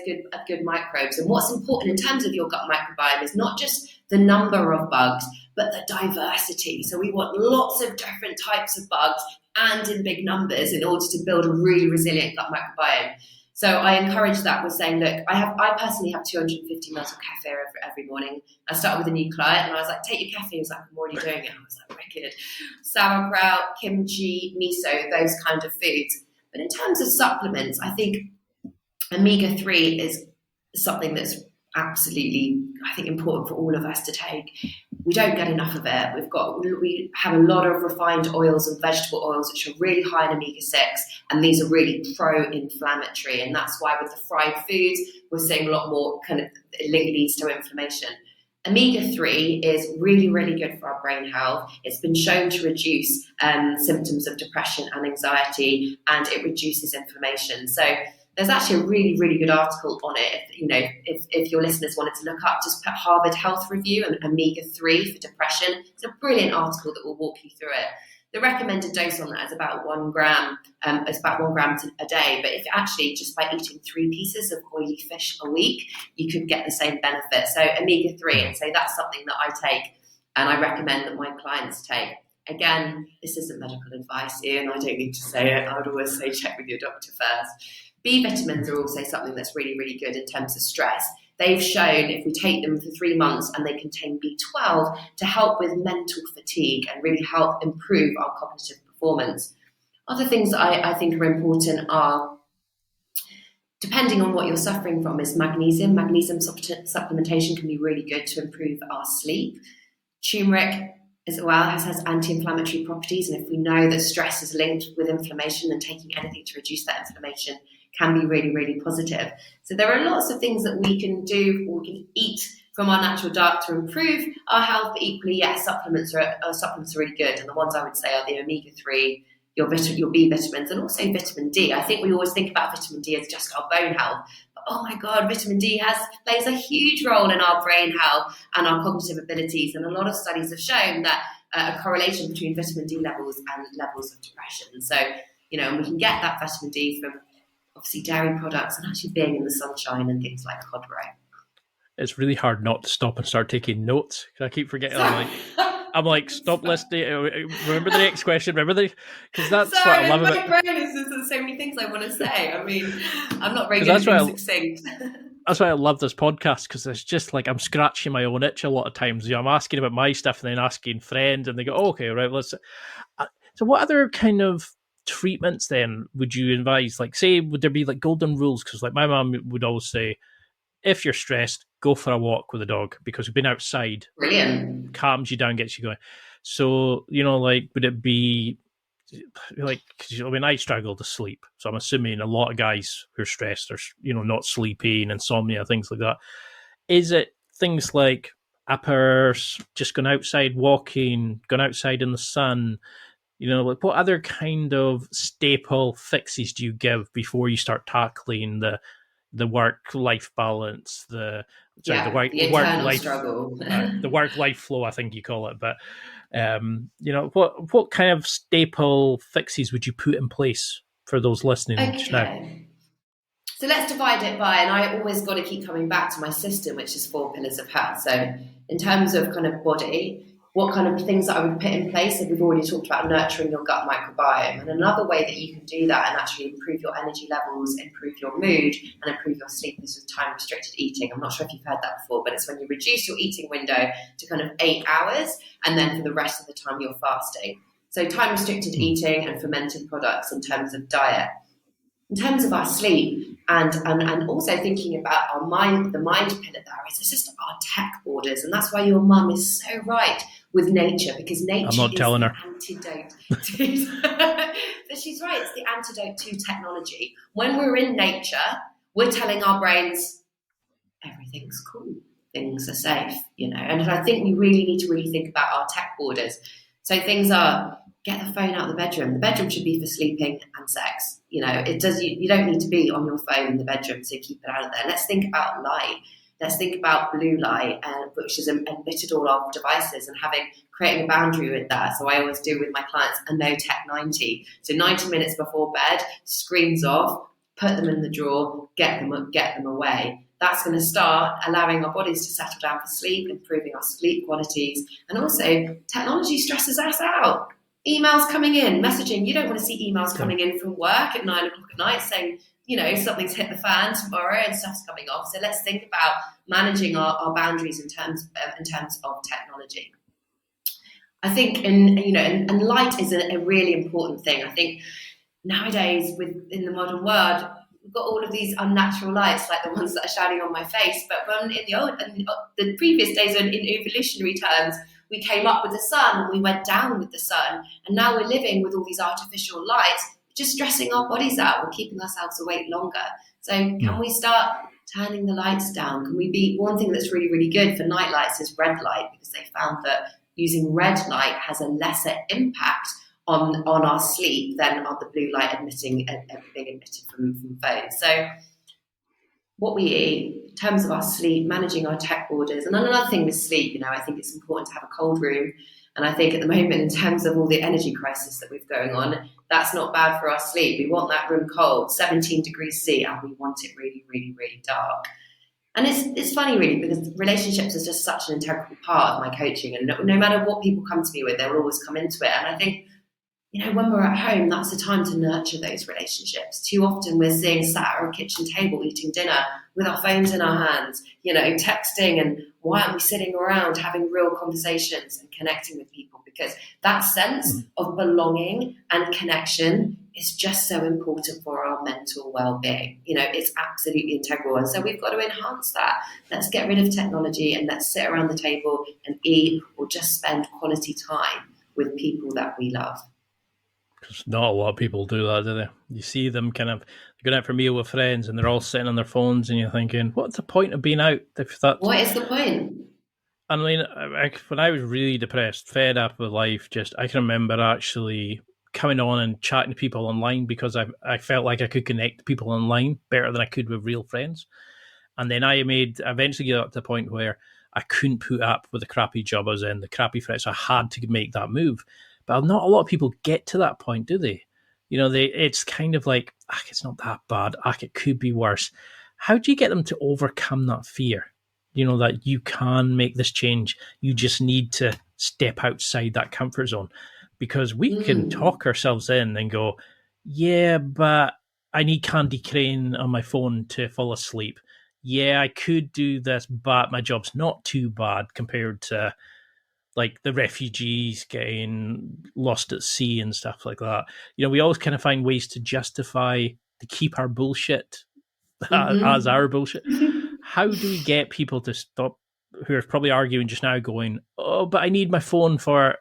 good microbes. And what's important in terms of your gut microbiome is not just the number of bugs, but the diversity. So we want lots of different types of bugs and in big numbers in order to build a really resilient gut microbiome. So I encourage that with saying, look, I personally have 250 mils of kefir every morning. I started with a new client and I was like, take your kefir. He was like, I'm already doing it. I was like, wicked. Sauerkraut, kimchi, miso, those kind of foods. But in terms of supplements, I think omega-3 is something that's absolutely, I think, important for all of us to take. We don't get enough of it. We have a lot of refined oils and vegetable oils, which are really high in omega-6, and these are really pro-inflammatory. And that's why with the fried foods, we're seeing a lot more it leads to inflammation. Omega-3 is really, really good for our brain health. It's been shown to reduce symptoms of depression and anxiety, and it reduces inflammation. So there's actually a really, really good article on it. If your listeners wanted to look up, just put Harvard Health Review and omega-3 for depression. It's a brilliant article that will walk you through it. The recommended dose on that is about 1 gram. It's about 1 gram a day. But if actually just by eating 3 pieces of oily fish a week, you could get the same benefit. So omega-3, and so that's something that I take and I recommend that my clients take. Again, this isn't medical advice, Ian. I don't need to say it. I would always say check with your doctor first. B vitamins are also something that's really, really good in terms of stress. They've shown if we take them for 3 months and they contain B12 to help with mental fatigue and really help improve our cognitive performance. Other things that I think are important are, depending on what you're suffering from, is magnesium. Magnesium supplementation can be really good to improve our sleep. Turmeric as well has anti-inflammatory properties, and if we know that stress is linked with inflammation, then taking anything to reduce that inflammation can be really, really positive. So there are lots of things that we can do or we can eat from our natural diet to improve our health, but equally, yes, supplements are really good. And the ones I would say are the omega-3, your B vitamins, and also vitamin D. I think we always think about vitamin D as just our bone health, but oh my God, vitamin D plays a huge role in our brain health and our cognitive abilities. And a lot of studies have shown that a correlation between vitamin D levels and levels of depression. So, and we can get that vitamin D from obviously dairy products and actually being in the sunshine and things like cod roe. It's really hard not to stop and start taking notes. I keep forgetting. I'm like, stop listening. Remember the next question. Because that's what I love about it. My brain is just there's so many things I want to say. I mean, I'm not very good at being succinct. That's why I love this podcast, because it's just like I'm scratching my own itch a lot of times. I'm asking about my stuff and then asking friends, and they go, okay, right, let's. So what other kind of treatments then would you advise? Like, say, would there be like golden rules? Because like my mum would always say, if you're stressed, go for a walk with a dog, because we've been outside. Brilliant. Calms you down, gets you going. So, like, would it be like, 'cause, I mean, I struggle to sleep, so I'm assuming a lot of guys who are stressed are, not sleeping, insomnia, things like that. Is it things like uppers, just going outside walking, going outside in the sun? Like, what other kind of staple fixes do you give before you start tackling the work-life balance, the internal struggle, the work-life flow, I think you call it. But what kind of staple fixes would you put in place for those listening just now? Okay. So let's divide it by, and I always got to keep coming back to my system, which is 4 pillars of health. So in terms of kind of body, what kind of things that I would put in place? So we've already talked about nurturing your gut microbiome. And another way that you can do that and actually improve your energy levels, improve your mood, and improve your sleep is with time-restricted eating. I'm not sure if you've heard that before, but it's when you reduce your eating window to kind of 8 hours, and then for the rest of the time you're fasting. So time-restricted eating and fermented products in terms of diet. In terms of our sleep and also thinking about our mind, the mind pillar there is just our tech borders. And that's why your mum is so right with nature, because nature is the antidote to... But she's right, it's the antidote to technology. When we're in nature, we're telling our brains, everything's cool, things are safe, And I think we really need to think about our tech borders. So things are... Get the phone out of the bedroom. The bedroom should be for sleeping and sex. It does. You don't need to be on your phone in the bedroom, so keep it out of there. Let's think about light. Let's think about blue light, which is emitted all our devices, and creating a boundary with that. So I always do with my clients a no tech 90. So 90 minutes before bed, screens off, put them in the drawer, get them away. That's going to start allowing our bodies to settle down for sleep, improving our sleep qualities, and also technology stresses us out. Emails coming in, messaging. You don't want to see emails coming in from work at 9 o'clock at night saying, something's hit the fan tomorrow and stuff's coming off. So let's think about managing our boundaries in terms of technology. I think, and light is a really important thing. I think nowadays, in the modern world, we've got all of these unnatural lights, like the ones that are shining on my face. But when in the previous days, in evolutionary terms, we came up with the sun and we went down with the sun. And now we're living with all these artificial lights, just stressing our bodies out. We're keeping ourselves awake longer. So can we start turning the lights down? Can we be... One thing that's really, really good for night lights is red light, because they found that using red light has a lesser impact on our sleep than on the blue light being emitted from phones. So what we eat, in terms of our sleep, managing our tech borders. And another thing with sleep, I think it's important to have a cold room. And I think at the moment, in terms of all the energy crisis that we've going on, that's not bad for our sleep. We want that room cold, 17 degrees C, and we want it really, really, really dark. And it's funny, really, because relationships is just such an integral part of my coaching. And no matter what people come to me with, they'll always come into it. And I think, when we're at home, that's the time to nurture those relationships. Too often we're sat at our kitchen table eating dinner with our phones in our hands, texting, and why aren't we sitting around having real conversations and connecting with people? Because that sense of belonging and connection is just so important for our mental well-being. It's absolutely integral. And so we've got to enhance that. Let's get rid of technology and let's sit around the table and eat, or just spend quality time with people that we love. Because not a lot of people do that, do they? You see them kind of going out for a meal with friends and they're all sitting on their phones, and you're thinking, what's the point of being out? What is the point? I mean, when I was really depressed, fed up with life, I can remember actually coming on and chatting to people online, because I felt like I could connect to people online better than I could with real friends. And then I eventually got up to the point where I couldn't put up with the crappy job I was in, the crappy friends. So I had to make that move. But not a lot of people get to that point, do they? It's kind of like, it's not that bad. It could be worse. How do you get them to overcome that fear? That you can make this change. You just need to step outside that comfort zone, because we can talk ourselves in and go, yeah, but I need Candy Crane on my phone to fall asleep. Yeah, I could do this, but my job's not too bad compared to like the refugees getting lost at sea and stuff like that. We always kind of find ways to justify, to keep our bullshit as our bullshit. How do we get people to stop, who are probably arguing just now, going, oh, but I need my phone for,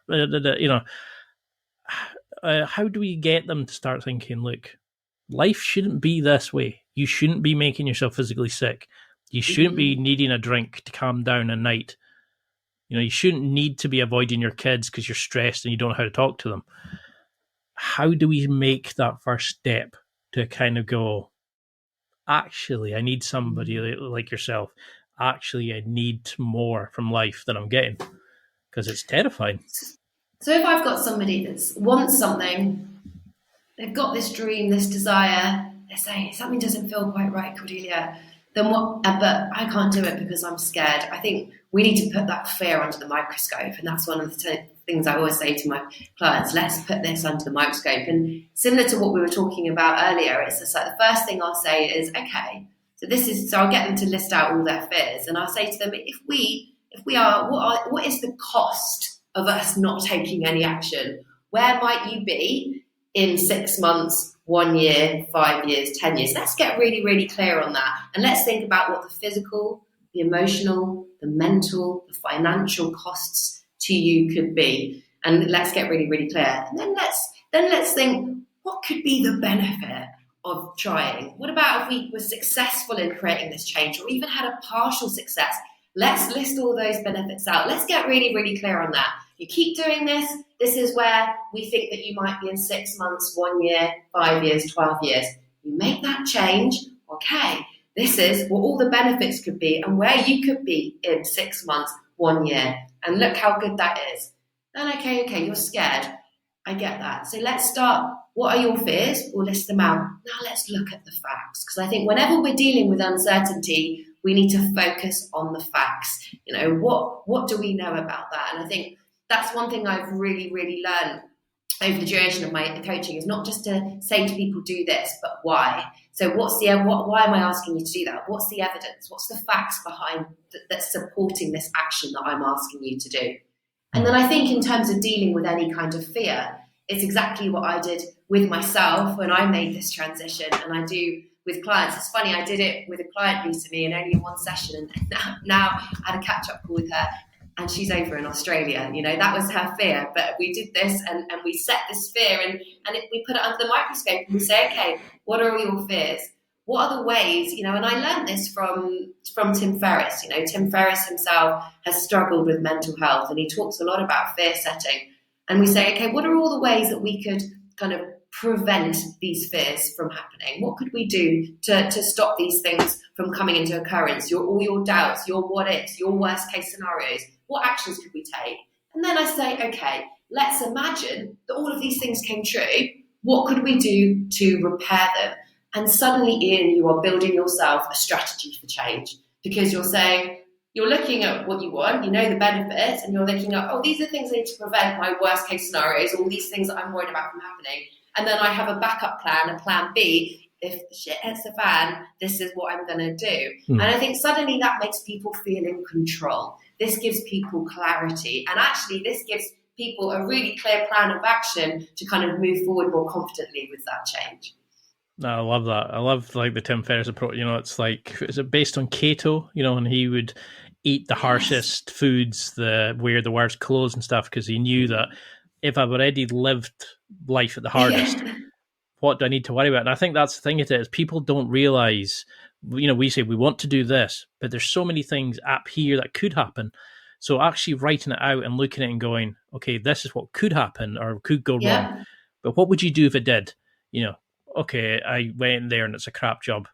how do we get them to start thinking, look, life shouldn't be this way. You shouldn't be making yourself physically sick. You shouldn't be needing a drink to calm down at night. You shouldn't need to be avoiding your kids because you're stressed and you don't know how to talk to them. How do we make that first step to kind of go, actually, I need somebody like yourself. Actually, I need more from life than I'm getting, because it's terrifying. So if I've got somebody that wants something, they've got this dream, this desire, they say, something doesn't feel quite right, Cordelia, then what? But I can't do it because I'm scared. I think we need to put that fear under the microscope. And that's one of the things I always say to my clients, let's put this under the microscope. And similar to what we were talking about earlier, it's just like the first thing I'll say is, okay, so I'll get them to list out all their fears. And I'll say to them, if we are, what is the cost of us not taking any action? Where might you be in 6 months, 1 year, 5 years, 10 years? Let's get really, really clear on that. And let's think about what the physical, the emotional, the mental, the financial costs to you could be. And let's get really, really clear. And then let's think, what could be the benefit of trying? What about if we were successful in creating this change, or even had a partial success? Let's list all those benefits out. Let's get really, really clear on that. You keep doing this. This is where we think that you might be in 6 months, 1 year, 5 years, 12 years. You make that change. Okay, this is what all the benefits could be and where you could be in 6 months, 1 year. And look how good that is. Then, okay, you're scared. I get that. So let's start. What are your fears? We'll list them out. Now let's look at the facts. Because I think whenever we're dealing with uncertainty, we need to focus on the facts. What do we know about that? And I think that's one thing I've really, really learned over the duration of my coaching, is not just to say to people, do this, but why. So why am I asking you to do that? What's the evidence? What's the facts behind that's supporting this action that I'm asking you to do? And then I think in terms of dealing with any kind of fear, it's exactly what I did with myself when I made this transition, and I do with clients. It's funny, I did it with a client recently in only one session, and now I had a catch-up call with her, and she's over in Australia. That was her fear, but we did this and we set this fear and we put it under the microscope, and we say, okay, what are all your fears? What are the ways, and I learned this from Tim Ferriss. Tim Ferriss himself has struggled with mental health, and he talks a lot about fear setting. And we say, okay, what are all the ways that we could kind of prevent these fears from happening? What could we do to stop these things from coming into occurrence? All your doubts, your what ifs, your worst case scenarios. What actions could we take? And then I say, okay, let's imagine that all of these things came true. What could we do to repair them? And suddenly, Ian, you are building yourself a strategy for change, because you're saying, you're looking at what you want, the benefits, and you're thinking, these are things I need to prevent my worst case scenarios, all these things that I'm worried about from happening. And then I have a backup plan, a plan B. If the shit hits the fan, this is what I'm going to do. And I think suddenly that makes people feel in control. This gives people clarity. And actually, this gives people a really clear plan of action to kind of move forward more confidently with that change. No, I love that. I love the Tim Ferriss approach. It's like, is it based on keto? And he would eat the harshest foods, wear the worst clothes and stuff, because he knew that if I've already lived life at the hardest, what do I need to worry about? And I think that's the thing it is. People don't realize, we say we want to do this, but there's so many things up here that could happen. So actually writing it out and looking at it and going, okay, this is what could happen or could go wrong. But what would you do if it did? Okay, I went there and it's a crap job.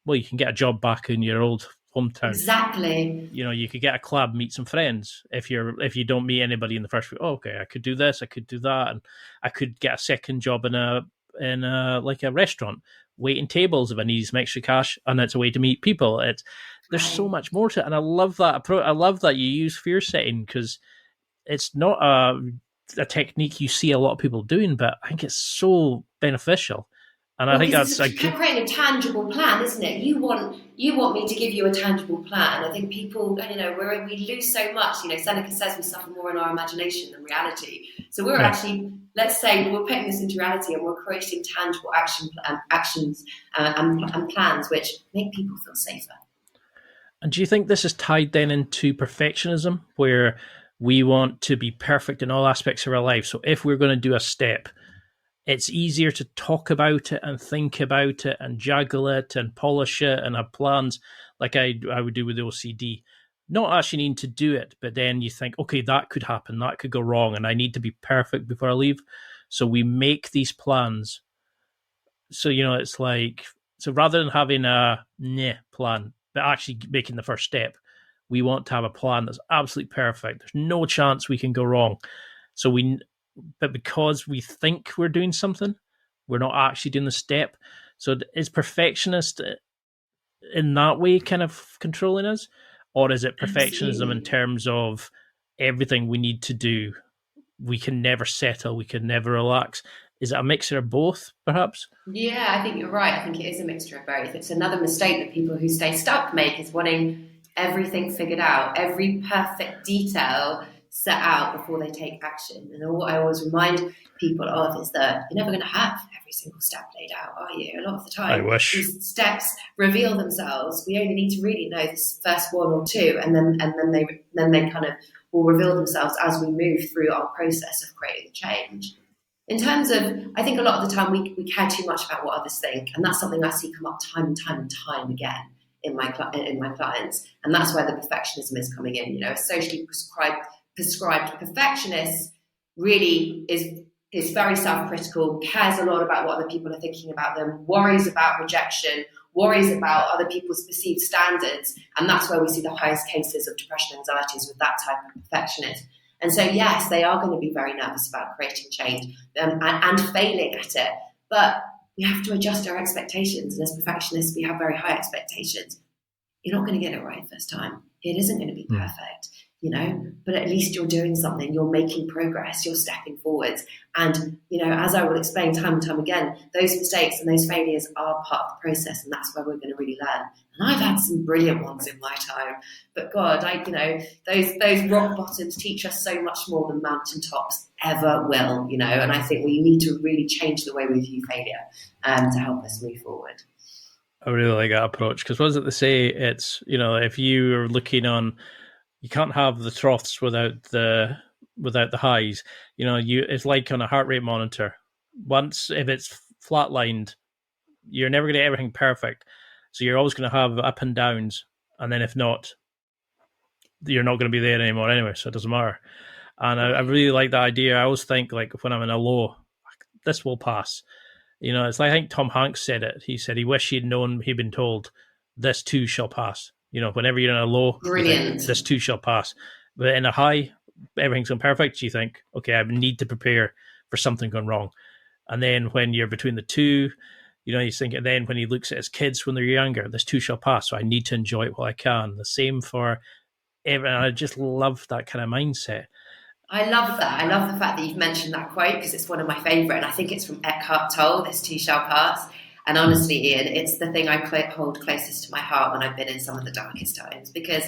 Well, you can get a job back in your old hometown. Exactly. You could get a club, meet some friends. If you don't meet anybody in the first week, okay, I could do this, I could do that, and I could get a second job in a restaurant, waiting tables if I need some extra cash, and it's a way to meet people. There's so much more to it, and I love that approach. I love that you use fear setting, because it's not a technique you see a lot of people doing, but I think it's so beneficial. And I think that's creating a tangible plan, isn't it? You want me to give you a tangible plan. I think people, we lose so much. Seneca says we suffer more in our imagination than reality. So we're actually, let's say, we're putting this into reality, and we're creating tangible actions and plans which make people feel safer. And do you think this is tied then into perfectionism, where we want to be perfect in all aspects of our life? So if we're going to do a step, it's easier to talk about it and think about it and juggle it and polish it and have plans like I would do with OCD. Not actually needing to do it, but then you think, okay, that could happen, that could go wrong, and I need to be perfect before I leave. So we make these plans. So, it's like, so rather than having a plan, but actually making the first step, we want to have a plan that's absolutely perfect. There's no chance we can go wrong. But because we think we're doing something, we're not actually doing the step. So is perfectionist in that way kind of controlling us? Or is it perfectionism in terms of everything we need to do? We can never settle. We can never relax. Is it a mixture of both, perhaps? Yeah, I think you're right. I think it is a mixture of both. It's another mistake that people who stay stuck make, is wanting everything figured out, every perfect detail set out before they take action. And what I always remind people of is that you're never going to have every single step laid out, are you? A lot of the time, I wish. These steps reveal themselves. We only need to really know this first one or two, and then they kind of will reveal themselves as we move through our process of creating change. In terms of, I think a lot of the time we care too much about what others think, and that's something I see come up time and time again in my clients, and that's where the perfectionism is coming in. A socially prescribed perfectionist really is very self-critical, cares a lot about what other people are thinking about them, worries about rejection, worries about other people's perceived standards, and that's where we see the highest cases of depression and anxieties with that type of perfectionist. And so, yes, they are going to be very nervous about creating change and failing at it. But we have to adjust our expectations. And as perfectionists, we have very high expectations. You're not going to get it right first time. It isn't going to be perfect, but at least you're doing something. You're making progress. You're stepping forwards. And, as I will explain time and time again, those mistakes and those failures are part of the process. And that's where we're going to really learn. And I've had some brilliant ones in my time. But God, those rock bottoms teach us so much more than mountaintops ever will, and I think we need to really change the way we view failure to help us move forward. I really like that approach, because what does it they say? It's, if you are looking on, you can't have the troughs without the highs. It's like on a heart rate monitor. Once, if it's flatlined, you're never going to get everything perfect. So you're always going to have up and downs. And then if not, you're not going to be there anymore anyway. So it doesn't matter. And I really like that idea. I always think, like, when I'm in a low, this will pass. It's like, I think Tom Hanks said it. He said he wished he'd been told, this too shall pass. Whenever you're in a low, brilliant, this too shall pass. But in a high, everything's going perfect. You think, okay, I need to prepare for something going wrong. And then when you're between the two, he's thinking, then when he looks at his kids when they're younger, this too shall pass. So I need to enjoy it while I can. The same for everything. I just love that kind of mindset. I love that. I love the fact that you've mentioned that quote, because it's one of my favourite. And I think it's from Eckhart Tolle, this too shall pass. And honestly, Ian, it's the thing I hold closest to my heart when I've been in some of the darkest times, because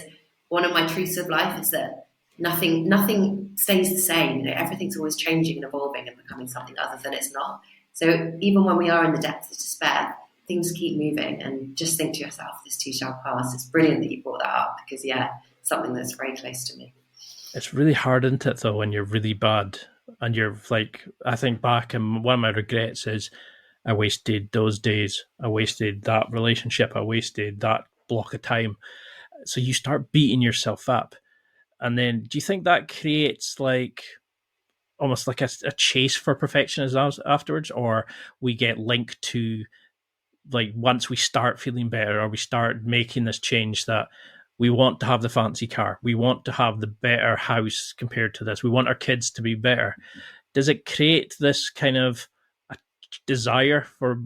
one of my truths of life is that nothing stays the same. Everything's always changing and evolving and becoming something other than it's not. So even when we are in the depths of despair, things keep moving, and just think to yourself, this too shall pass. It's brilliant that you brought that up, because, something that's very close to me. It's really hard, isn't it, though, when you're really bad and you're like, I think back, and one of my regrets is I wasted those days. I wasted that relationship. I wasted that block of time. So you start beating yourself up. And then do you think that creates like almost like a chase for perfectionism afterwards? Or we get linked to, like, once we start feeling better or we start making this change, that we want to have the fancy car. We want to have the better house compared to this. We want our kids to be better. Does it create this kind of a desire for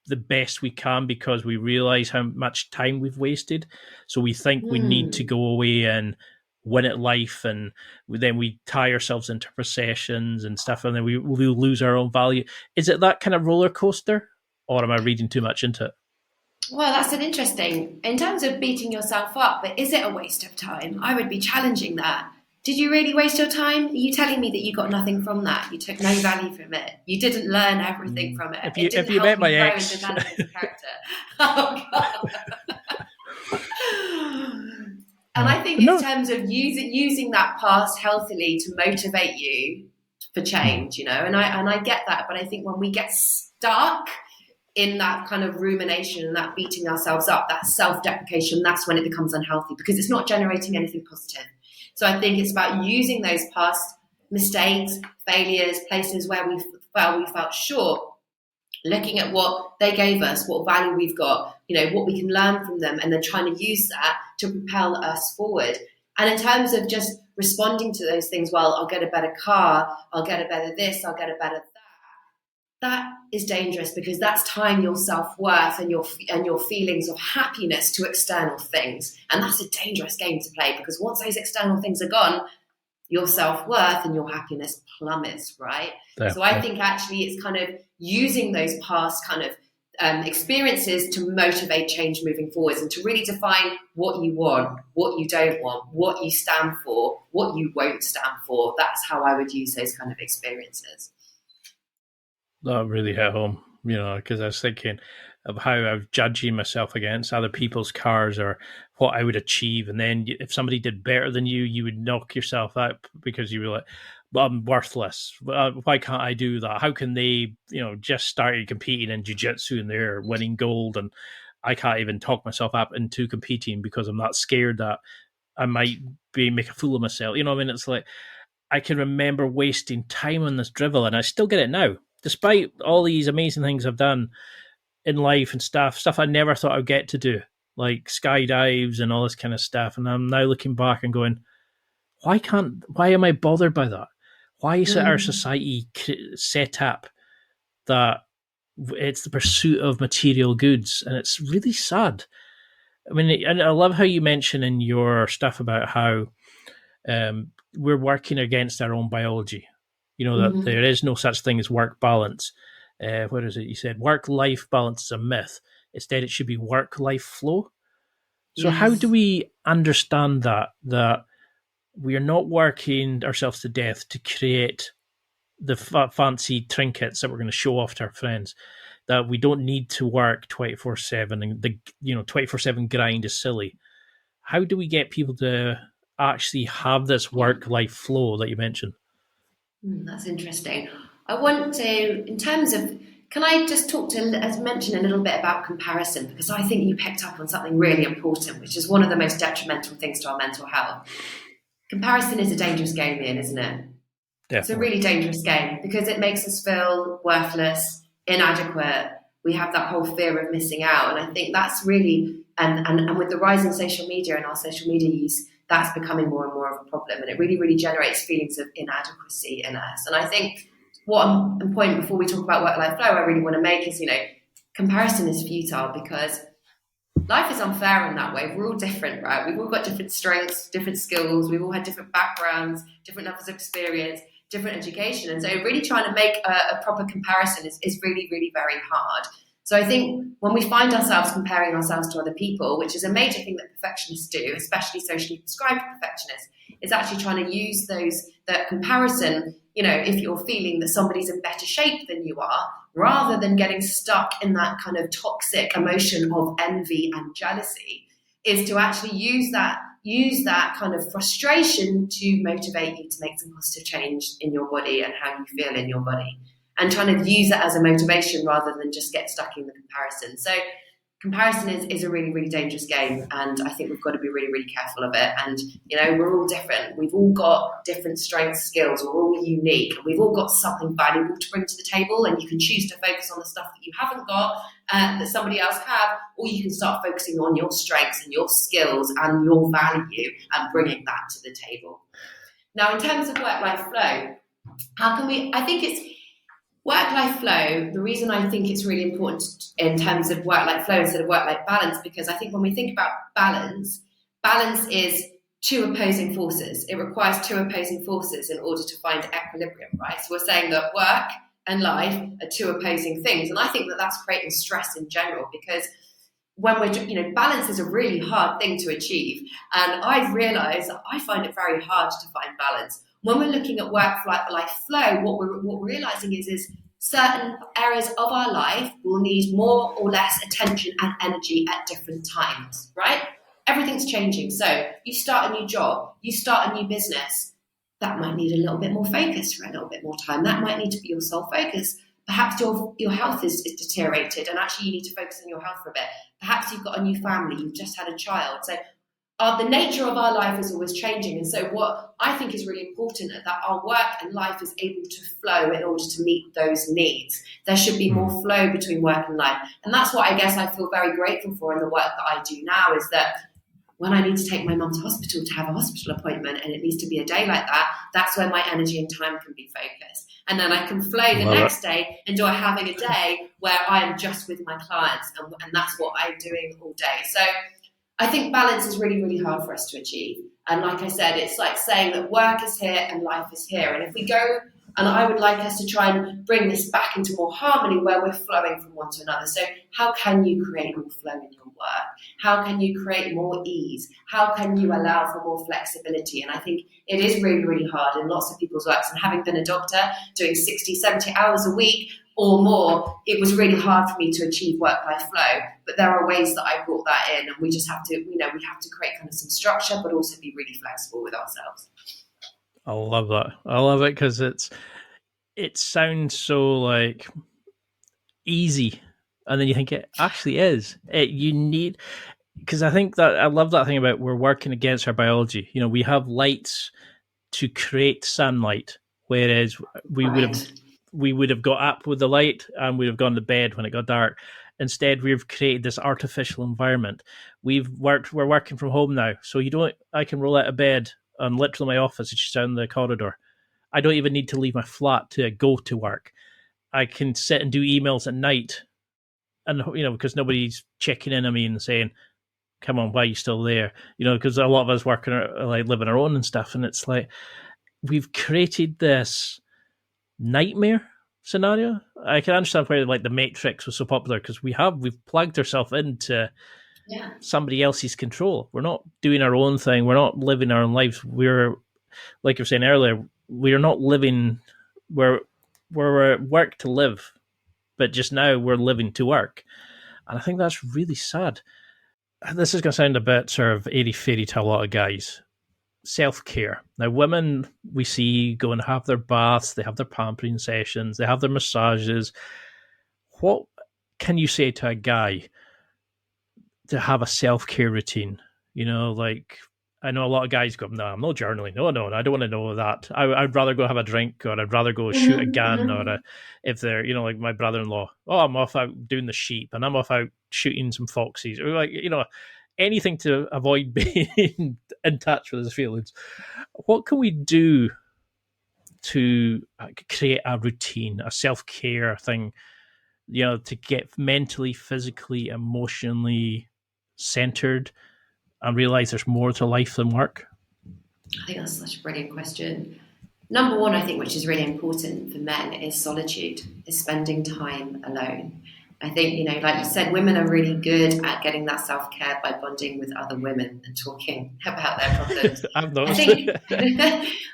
the best we can because we realize how much time we've wasted? So we think we need to go away and win at life, and then we tie ourselves into processions and stuff, and then we lose our own value. Is it that kind of roller coaster, or am I reading too much into it? Well, that's an interesting, in terms of beating yourself up, but is it a waste of time? I would be challenging that. Did you really waste your time? Are you telling me that you got nothing from that? You took no value from it. You didn't learn everything from it. If you met my ex, as a character. Oh God. And I think in terms of using that past healthily to motivate you for change, and I get that. But I think when we get stuck in that kind of rumination and that beating ourselves up, that self-deprecation, that's when it becomes unhealthy, because it's not generating anything positive. So I think it's about using those past mistakes, failures, places where we felt short, looking at what they gave us, what value we've got, what we can learn from them, and then trying to use that to propel us forward. And in terms of just responding to those things, well, I'll get a better car, I'll get a better this, I'll get a better that is dangerous, because that's tying your self-worth and your feelings of happiness to external things. And that's a dangerous game to play, because once those external things are gone, your self-worth and your happiness plummets, right? Yeah. So I think actually it's kind of using those past kind of experiences to motivate change moving forwards, and to really define what you want, what you don't want, what you stand for, what you won't stand for. That's how I would use those kind of experiences. That really hit home, because I was thinking of how I was judging myself against other people's cars or what I would achieve. And then if somebody did better than you, you would knock yourself out because you were like, well, I'm worthless. Why can't I do that? How can they, just started competing in jiu-jitsu and they're winning gold, and I can't even talk myself up into competing because I'm not scared that I might make a fool of myself. It's like, I can remember wasting time on this drivel, and I still get it now. Despite all these amazing things I've done in life and stuff I never thought I'd get to do, like skydives and all this kind of stuff. And I'm now looking back and going, why am I bothered by that? Why is our society set up that it's the pursuit of material goods? And it's really sad. I mean, and I love how you mention in your stuff about how we're working against our own biology. That there is no such thing as work balance. What is it? You said work-life balance is a myth. Instead, it should be work-life flow. So Yes. How do we understand that we are not working ourselves to death to create the fancy trinkets that we're going to show off to our friends, that we don't need to work 24/7, and the 24/7 grind is silly? How do we get people to actually have this work-life flow that you mentioned? That's interesting. I want to, in terms of, can I just mention a little bit about comparison? Because I think you picked up on something really important, which is one of the most detrimental things to our mental health. Comparison is a dangerous game, Ian, isn't it? Definitely. It's a really dangerous game, because it makes us feel worthless, inadequate. We have that whole fear of missing out. And I think that's really, and with the rise in social media and our social media use, that's becoming more and more of a problem, and it really, really generates feelings of inadequacy in us. And I think one point before we talk about work-life flow I really want to make is, comparison is futile, because life is unfair in that way. We're all different, right? We've all got different strengths, different skills. We've all had different backgrounds, different levels of experience, different education. And so really trying to make a proper comparison is really, really very hard. So I think when we find ourselves comparing ourselves to other people, which is a major thing that perfectionists do, especially socially prescribed perfectionists, is actually trying to use that comparison, if you're feeling that somebody's in better shape than you are, rather than getting stuck in that kind of toxic emotion of envy and jealousy, is to actually use that kind of frustration to motivate you to make some positive change in your body and how you feel in your body, and trying to use it as a motivation rather than just get stuck in the comparison. So comparison is a really, really dangerous game, and I think we've got to be really, really careful of it. And, we're all different. We've all got different strengths, skills. We're all unique. We've all got something valuable to bring to the table, and you can choose to focus on the stuff that you haven't got, that somebody else have, or you can start focusing on your strengths and your skills and your value and bringing that to the table. Now, in terms of work-life flow, I think it's work-life flow. The reason I think it's really important in terms of work-life flow instead of work-life balance, because I think when we think about balance is two opposing forces. It requires two opposing forces in order to find equilibrium, right? So we're saying that work and life are two opposing things. And I think that that's creating stress in general, because when balance is a really hard thing to achieve. And I've realized that I find it very hard to find balance. When we're looking at work-life flow, what we're realizing is certain areas of our life will need more or less attention and energy at different times, right? Everything's changing. So you start a new job, you start a new business. that might need a little bit more focus for a little bit more time. That might need to be your sole focus. Perhaps your health is deteriorated and actually you need to focus on your health for a bit. Perhaps you've got a new family, you've just had a child. So the nature of our life is always changing. And so what I think is really important is that our work and life is able to flow in order to meet those needs. There should be more flow between work and life. And that's what I guess I feel very grateful for in the work that I do now, is that when I need to take my mum to hospital to have a hospital appointment and it needs to be a day like that, that's where my energy and time can be focused. And then I can flow the next day into having a day where I am just with my clients, and that's what I'm doing all day. So I think balance is really, really hard for us to achieve. And like I said, it's like saying that work is here and life is here. And if we go, and I would like us to try and bring this back into more harmony where we're flowing from one to another. So how can you create more flow in your work? How can you create more ease? How can you allow for more flexibility? And I think it is really, really hard in lots of people's works. And having been a doctor, doing 60, 70 hours a week or more, it was really hard for me to achieve work-life flow. But there are ways that I brought that in, and we just have to, we have to create kind of some structure, but also be really flexible with ourselves. I love that. I love it because it sounds so like easy, and then you think it actually is. You need, because I think that I love that thing about we're working against our biology. We have lights to create sunlight, whereas we would have got up with the light and we'd have gone to bed when it got dark. Instead, we've created this artificial environment. We're working from home now, so I can roll out of bed and literally my office is just down the corridor. I don't even need to leave my flat to go to work. I can sit and do emails at night, and because nobody's checking in on me and saying, "Come on, why are you still there?" Because a lot of us work live on our own and stuff, and it's like we've created this nightmare scenario. I can understand why the Matrix was so popular, because we've plugged ourselves into somebody else's control. We're not doing our own thing. We're not living our own lives. We're, like you were saying earlier, we're not living we're work to live, but just now we're living to work. And I think that's really sad. This is going to sound a bit sort of airy-fairy to a lot of guys. Self-care. Now, women we see go and have their baths, they have their pampering sessions, they have their massages. What can you say to a guy to have a self-care routine? I know a lot of guys go, no, I'm not journaling. No, I don't want to know that. I'd rather go have a drink, or I'd rather go shoot a gun, or if they're, like my brother-in-law, I'm off out doing the sheep and I'm off out shooting some foxes, or anything to avoid being in touch with his feelings. What can we do to create a routine, a self-care thing, to get mentally, physically, emotionally centered and realize there's more to life than work? I think that's such a brilliant question. Number one, I think, which is really important for men, is solitude, is spending time alone. I think, like you said, women are really good at getting that self-care by bonding with other women and talking about their problems. I've noticed.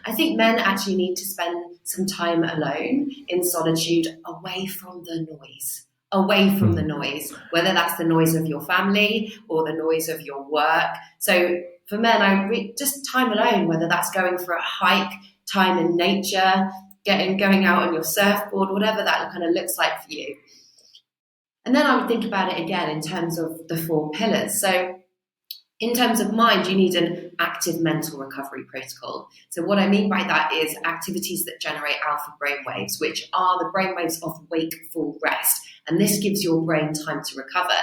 I think men actually need to spend some time alone in solitude, away from the noise. Whether that's the noise of your family or the noise of your work. So for men, just time alone, whether that's going for a hike, time in nature, going out on your surfboard, whatever that kind of looks like for you. And then I would think about it again in terms of the 4 pillars. So in terms of mind, you need an active mental recovery protocol. So what I mean by that is activities that generate alpha brainwaves, which are the brainwaves of wakeful rest. And this gives your brain time to recover.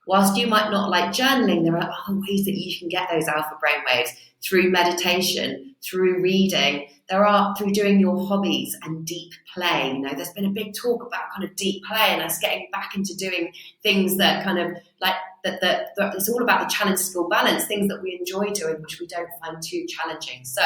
Whilst you might not like journaling, there are other ways that you can get those alpha brainwaves: through meditation, through reading, through doing your hobbies and deep play. There's been a big talk about kind of deep play and us getting back into doing things that kind of like that it's all about the challenge skill balance, things that we enjoy doing, which we don't find too challenging. So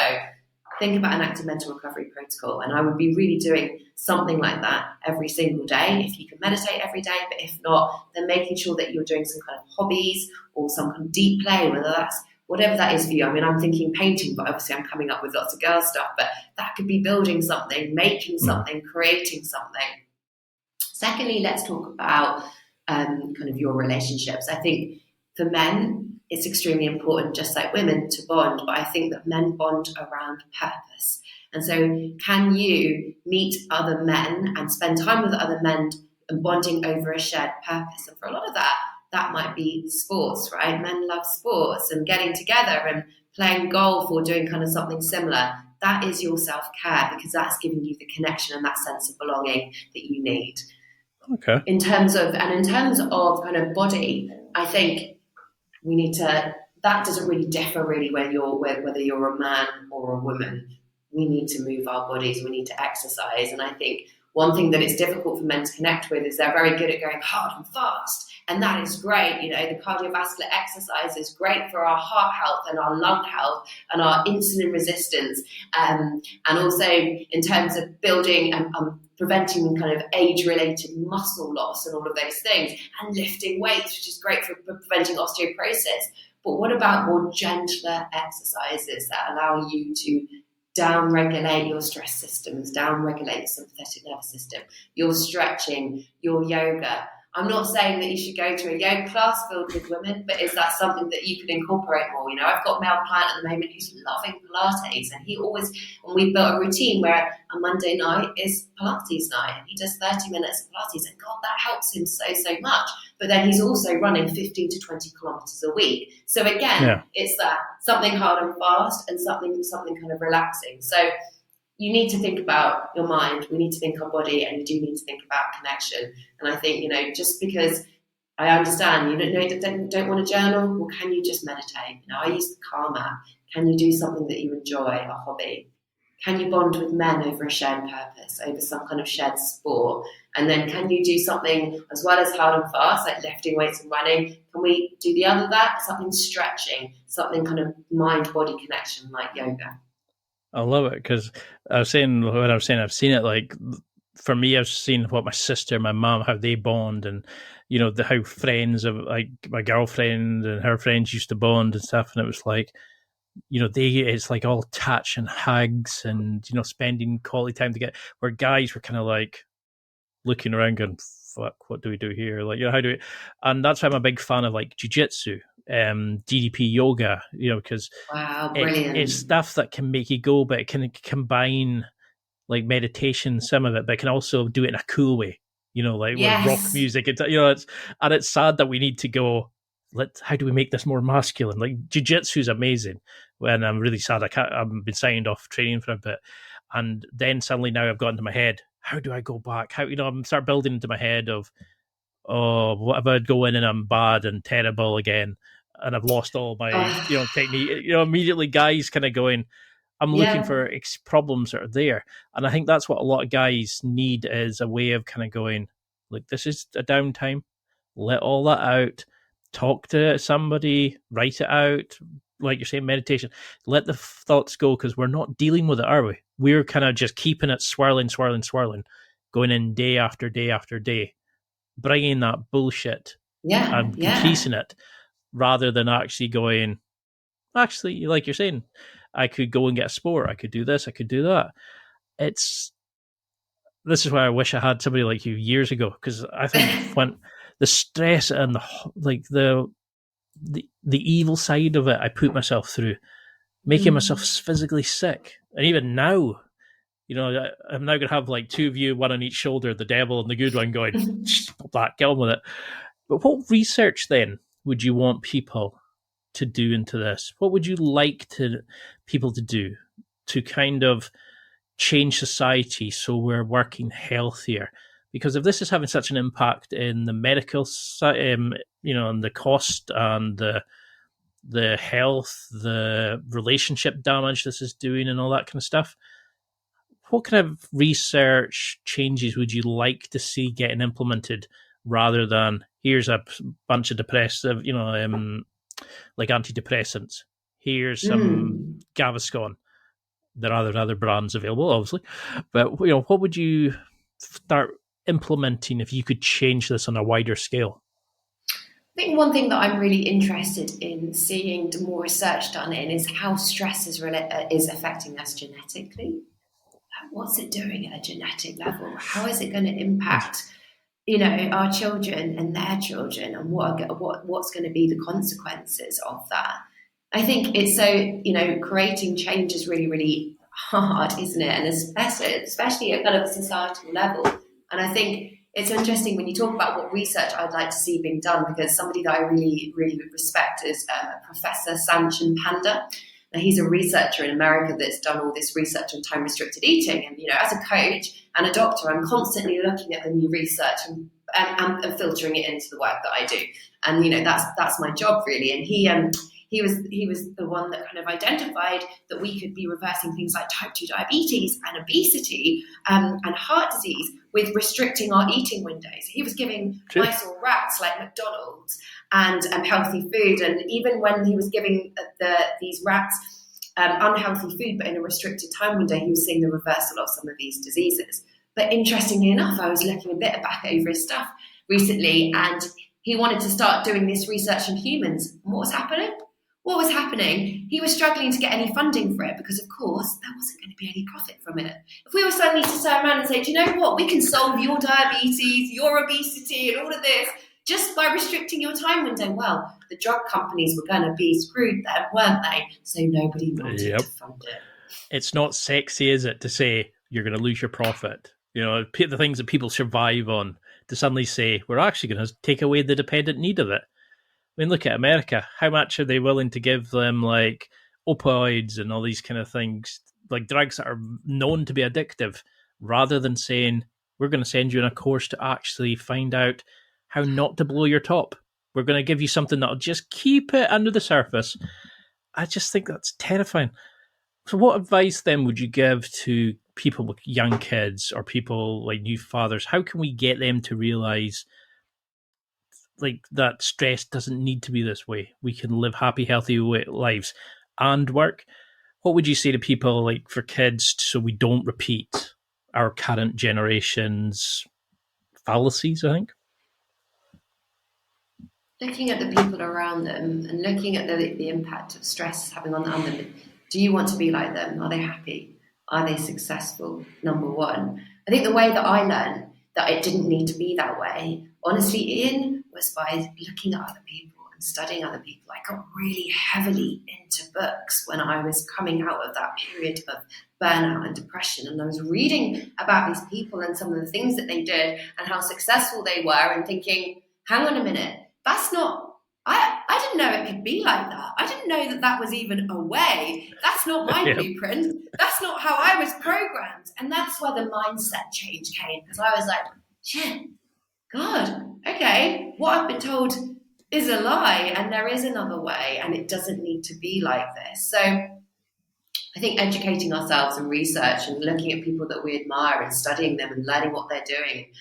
think about an active mental recovery protocol, and I would be really doing something like that every single day if you can meditate every day. But if not, then making sure that you're doing some kind of hobbies or some kind of deep play, whether that's whatever that is for you. I mean, I'm thinking painting, but obviously I'm coming up with lots of girl stuff, but that could be building something, making something, creating something. Secondly, let's talk about kind of your relationships. I think for men, it's extremely important, just like women, to bond, but I think that men bond around purpose. And so can you meet other men and spend time with other men and bonding over a shared purpose? And for a lot of that might be sports, right? Men love sports and getting together and playing golf or doing kind of something similar. That is your self-care, because that's giving you the connection and that sense of belonging that you need. Okay. In terms of kind of body, I think we need to, that doesn't really differ really whether you're a man or a woman. We need to move our bodies, we need to exercise. And I think one thing that it's difficult for men to connect with is they're very good at going hard and fast. And that is great. You know, the cardiovascular exercise is great for our heart health and our lung health and our insulin resistance. And also in terms of building and preventing kind of age-related muscle loss and all of those things, and lifting weights, which is great for preventing osteoporosis. But what about more gentler exercises that allow you to down-regulate your stress systems, down-regulate your sympathetic nervous system, your stretching, your yoga? I'm not saying that you should go to a yoga class filled with women, but is that something that you could incorporate more? You know, I've got a male client at the moment who's loving Pilates, and and we've built a routine where a Monday night is Pilates night, and he does 30 minutes of Pilates, and God, that helps him so much. But then he's also running 15 to 20 kilometers a week. So again, It's that something hard and fast and something kind of relaxing. So you need to think about your mind, we need to think our body, and you do need to think about connection. And I think, you know, just because I understand you don't want to journal, well, can you just meditate? You know, I use the Calm app. Can you do something that you enjoy, a hobby? Can you bond with men over a shared purpose, over some kind of shared sport? And then can you do something as well as hard and fast, like lifting weights and running? Can we do the other of that? Something stretching, something kind of mind-body connection like yoga. I love it, because I've seen it, like, for me, I've seen what my sister, my mom, how they bond, and, you know, how friends of, like, my girlfriend and her friends used to bond and stuff. And it was like, you know, it's like all touch and hugs and, you know, spending quality time together, where guys were kind of like looking around going, fuck, what do we do here? Like, you know, how do we, and that's why I'm a big fan of like jiu-jitsu, DDP yoga, you know, because wow, brilliant. It's stuff that can make you go, but it can combine like meditation, some of it, but it can also do it in a cool way, you know, like with rock music. It's, you know, it's sad that we need to go, how do we make this more masculine? Like jiu-jitsu is amazing, when I'm really sad I've been signed off training for a bit, and then suddenly now I've got into my head, how do I go back? How, you know, I'm start building into my head of, oh, what if I go in and I'm bad and terrible again, and I've lost all my you know, technique? You know, immediately guys kind of going, I'm looking for problems that are there. And I think that's what a lot of guys need, is a way of kind of going, like, this is a downtime, let all that out, talk to somebody, write it out, like you're saying, meditation, let the thoughts go, because we're not dealing with it, are we? We're kind of just keeping it swirling, going in day after day after day, bringing that bullshit and increasing it, rather than actually going, actually, like you're saying, I could go and get a sport, I could do this, I could do that. This is why I wish I had somebody like you years ago, because I think when the stress and the evil side of it I put myself through, making myself physically sick. And even now, you know, I'm now going to have like two of you, one on each shoulder, the devil and the good one, going, stop that, get on with it. But what research then would you want people to do into this? What would you like people to do to kind of change society so we're working healthier? Because if this is having such an impact in the medical side, you know, and the cost and the health, the relationship damage this is doing and all that kind of stuff, what kind of research changes would you like to see getting implemented, rather than here's a bunch of depressive, you know, like antidepressants, here's some Gaviscon. There are other brands available, obviously, but, you know, what would you start implementing if you could change this on a wider scale? I think one thing that I'm really interested in seeing more research done in is how stress is affecting us genetically. What's it doing at a genetic level? How is it going to impact, you know, our children and their children, and what's going to be the consequences of that? I think it's so, you know, creating change is really, really hard, isn't it? And especially at kind of a societal level. And I think it's interesting when you talk about what research I'd like to see being done, because somebody that I really, really respect is Professor Sanchin Panda. Now, he's a researcher in America that's done all this research on time-restricted eating. And, as a coach and a doctor, I'm constantly looking at the new research and filtering it into the work that I do. And, that's my job, really. And he was the one that kind of identified that we could be reversing things like type 2 diabetes and obesity and heart disease with restricting our eating windows. He was giving mice or rats like McDonald's and healthy food. And even when he was giving these rats unhealthy food, but in a restricted time window, he was seeing the reversal of some of these diseases. But interestingly enough, I was looking a bit back over his stuff recently, and he wanted to start doing this research in humans. And what was happening? He was struggling to get any funding for it because, of course, there wasn't going to be any profit from it. If we were suddenly to turn around and say, do you know what? We can solve your diabetes, your obesity, and all of this just by restricting your time window. Well, the drug companies were going to be screwed then, weren't they? So nobody wanted to fund it. It's not sexy, is it, to say you're going to lose your profit? The things that people survive on, to suddenly say, we're actually going to take away the dependent need of it. I mean, look at America. How much are they willing to give them, like, opioids and all these kind of things, like drugs that are known to be addictive, rather than saying, we're going to send you on a course to actually find out how not to blow your top. We're going to give you something that'll just keep it under the surface. I just think that's terrifying. So what advice then would you give to people with young kids or people like new fathers? How can we get them to realise that stress doesn't need to be this way? We can live happy, healthy lives and work. What would you say to people, like, for kids, so we don't repeat our current generation's fallacies, I think? Looking at the people around them and looking at the impact of stress having on them. Do you want to be like them? Are they happy? Are they successful? Number one. I think the way that I learned that it didn't need to be that way, honestly, Ian, was by looking at other people and studying other people. I got really heavily into books when I was coming out of that period of burnout and depression, and I was reading about these people and some of the things that they did and how successful they were, and thinking, hang on a minute, that's not, I didn't know it could be like that. I didn't know that was even a way. That's not my blueprint. That's not how I was programmed. And that's where the mindset change came, because I was like, shit, God, okay, what I've been told is a lie, and there is another way, and it doesn't need to be like this. So I think educating ourselves and research and looking at people that we admire and studying them and learning what they're doing,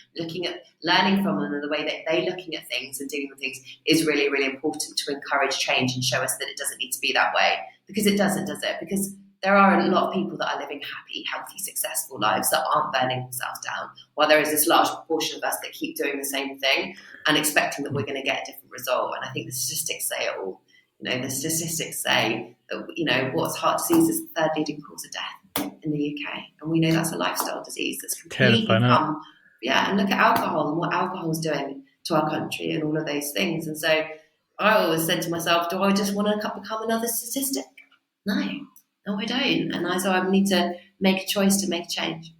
learning from them and the way that they're looking at things and doing things is really, really important to encourage change and show us that it doesn't need to be that way. Because it doesn't, does it? Because there are a lot of people that are living happy, healthy, successful lives that aren't burning themselves down, while there is this large proportion of us that keep doing the same thing and expecting that we're going to get a different result. And I think the statistics say it all. The statistics say that, what's heart disease is the third leading cause of death in the UK. And we know that's a lifestyle disease that's completely come. Yeah, and look at alcohol and what alcohol's doing to our country and all of those things. And so I always said to myself, do I just want to become another statistic? No, I don't. And so I need to make a choice to make a change.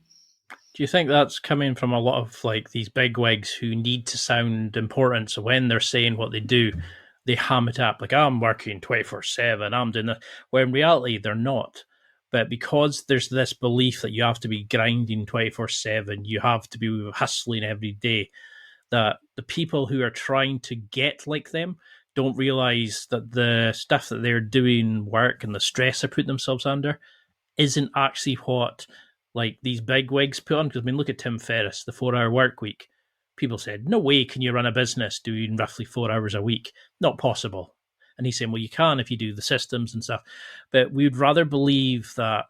Do you think that's coming from a lot of these bigwigs who need to sound important? So when they're saying what they do, they ham it up, like, I'm working 24/7, I'm doing that. Where in reality, they're not. But because there's this belief that you have to be grinding 24/7, you have to be hustling every day, that the people who are trying to get like them don't realize that the stuff that they're doing work and the stress they put themselves under isn't actually what these bigwigs put on. Because look at Tim Ferriss, the 4-hour work week. People said, no way can you run a business doing roughly 4 hours a week. Not possible. And he's saying, well, you can if you do the systems and stuff. But we would rather believe that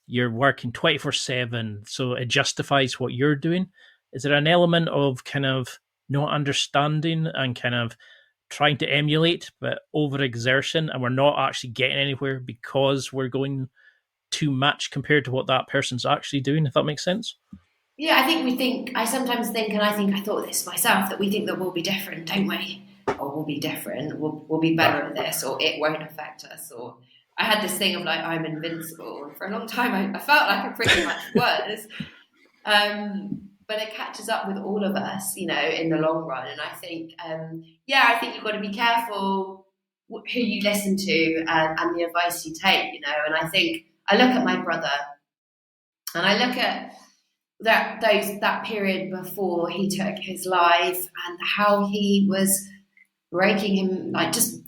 you're working 24/7, so it justifies what you're doing. Is there an element of kind of not understanding and kind of trying to emulate, but overexertion, and we're not actually getting anywhere because we're going too much compared to what that person's actually doing, if that makes sense? Yeah, I sometimes think, and I thought this myself, that we think that we'll be different, don't we? Or we'll be different, we'll be better at this, or it won't affect us, or I had this thing of like, I'm invincible. And for a long time, I felt like I pretty much was. But it catches up with all of us, you know, in the long run. And I think, I think you've got to be careful who you listen to and the advice you take, you know. And I think I look at my brother and I look at that period before he took his life and how he was breaking him, like just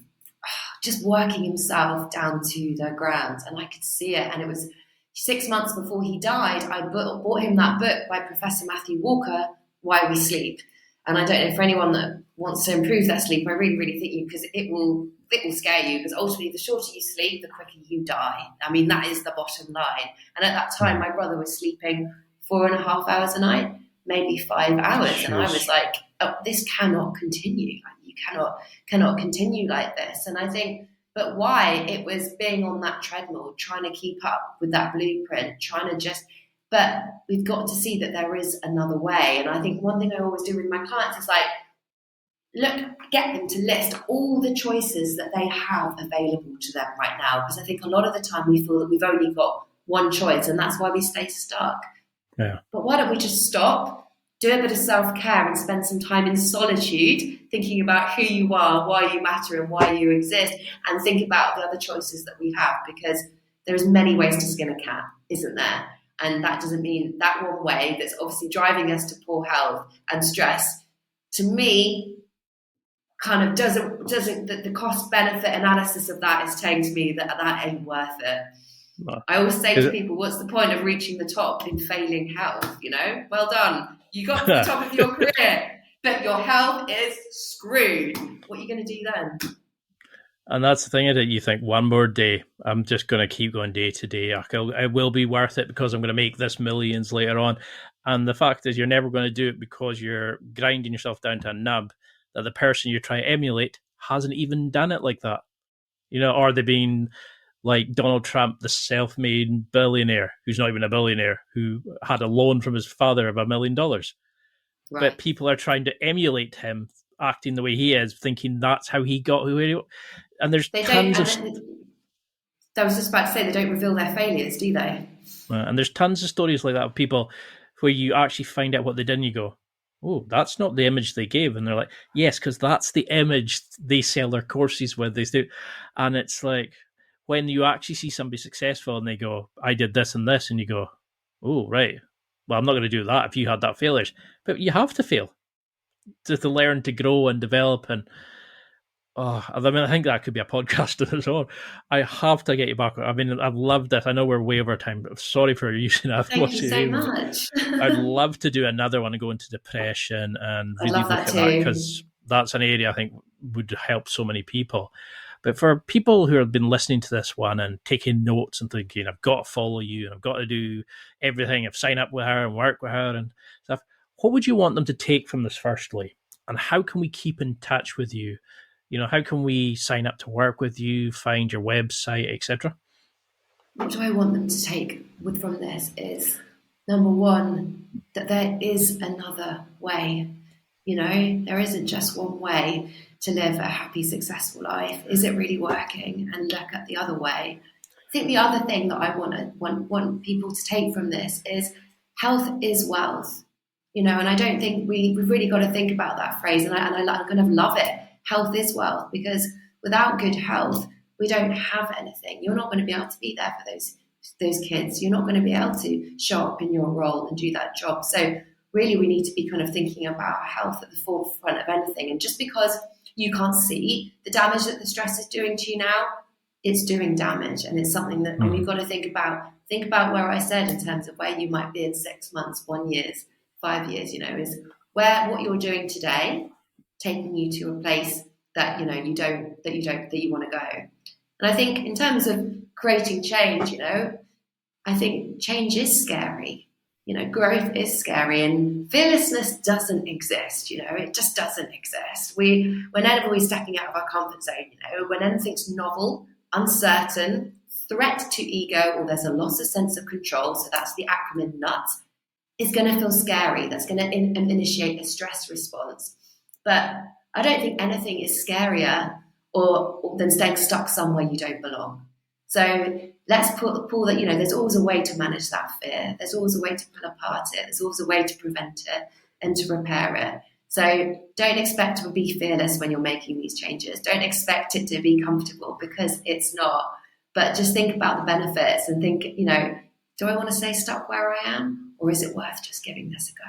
working himself down to the ground. And I could see it. And it was 6 months before he died, I bought him that book by Professor Matthew Walker, Why We Sleep. And I don't know, for anyone that wants to improve their sleep, I really, really think because it will scare you, because ultimately the shorter you sleep, the quicker you die. I mean, that is the bottom line. And at that time, my brother was sleeping 4.5 hours a night, maybe 5 hours. Jeez. And I was like, oh, this cannot continue. You cannot continue like this. And I think, but why? It was being on that treadmill, trying to keep up with that blueprint, but we've got to see that there is another way. And I think one thing I always do with my clients is like, get them to list all the choices that they have available to them right now. Because I think a lot of the time we feel that we've only got one choice, and that's why we stay stuck. Yeah. But why don't we just stop, do a bit of self-care and spend some time in solitude, thinking about who you are, why you matter and why you exist, and think about the other choices that we have, because there's many ways to skin a cat, isn't there? And that doesn't mean that one way that's obviously driving us to poor health and stress, to me, kind of doesn't the cost benefit analysis of that is saying to me that ain't worth it. No. I always say to people, what's the point of reaching the top in failing health? You know, well done. You got to the top of your career, but your health is screwed. What are you going to do then? And that's the thing, that you think, one more day, I'm just going to keep going day to day. It will be worth it because I'm going to make this millions later on. And the fact is, you're never going to do it because you're grinding yourself down to a nub that the person you're trying to emulate hasn't even done it like that. You know, or they've been like Donald Trump, the self-made billionaire, who's not even a billionaire, who had a loan from his father of $1 million. Right. But people are trying to emulate him, acting the way he is, thinking that's how he got who he is. And there's tons of... I was just about to say, they don't reveal their failures, do they? And there's tons of stories like that of people where you actually find out what they did and you go, oh, that's not the image they gave. And they're like, yes, because that's the image they sell their courses with. They do. And it's like, when you actually see somebody successful and they go, I did this and this, and you go, oh, right. Well, I'm not going to do that if you had that failures. But you have to fail to learn, to grow and develop. And I think that could be a podcast on its own. I have to get you back. I mean, I've loved it. I know we're way over time, but sorry for using that. Thank you so much. I'd love to do another one and go into depression and really look at that, because that's an area I think would help so many people. But for people who have been listening to this one and taking notes and thinking, I've got to follow you and I've got to do everything, I've signed up with her and work with her and stuff, what would you want them to take from this firstly? And how can we keep in touch with you? You know, how can we sign up to work with you, find your website, etc.? What do I want them to take from this is, number one, that there is another way. You know, there isn't just one way to live a happy, successful life. Is it really working? And look at the other way. I think the other thing that I want people to take from this is health is wealth. You know, and I don't think we've really got to think about that phrase. And I kind of love it. Health is wealth, because without good health, we don't have anything. You're not going to be able to be there for those kids. You're not going to be able to show up in your role and do that job. So really, we need to be kind of thinking about health at the forefront of anything. And just because you can't see the damage that the stress is doing to you now, it's doing damage. And it's something that we've got to think about. Think about where I said in terms of where you might be in 6 months, 1 year, 5 years, you know, is what you're doing today taking you to a place that, you know, you want to go. And I think in terms of creating change, you know, I think change is scary. You know, growth is scary, and fearlessness doesn't exist. You know, it just doesn't exist. Whenever we're stepping out of our comfort zone, you know, when anything's novel, uncertain, threat to ego, or there's a loss of sense of control, so that's the acronym NUT, is going to feel scary. That's going to initiate a stress response. But I don't think anything is scarier or than staying stuck somewhere you don't belong. So let's pull that, there's always a way to manage that fear. There's always a way to pull apart it. There's always a way to prevent it and to repair it. So don't expect to be fearless when you're making these changes. Don't expect it to be comfortable, because it's not. But just think about the benefits and think, do I want to stay stuck where I am, or is it worth just giving this a go?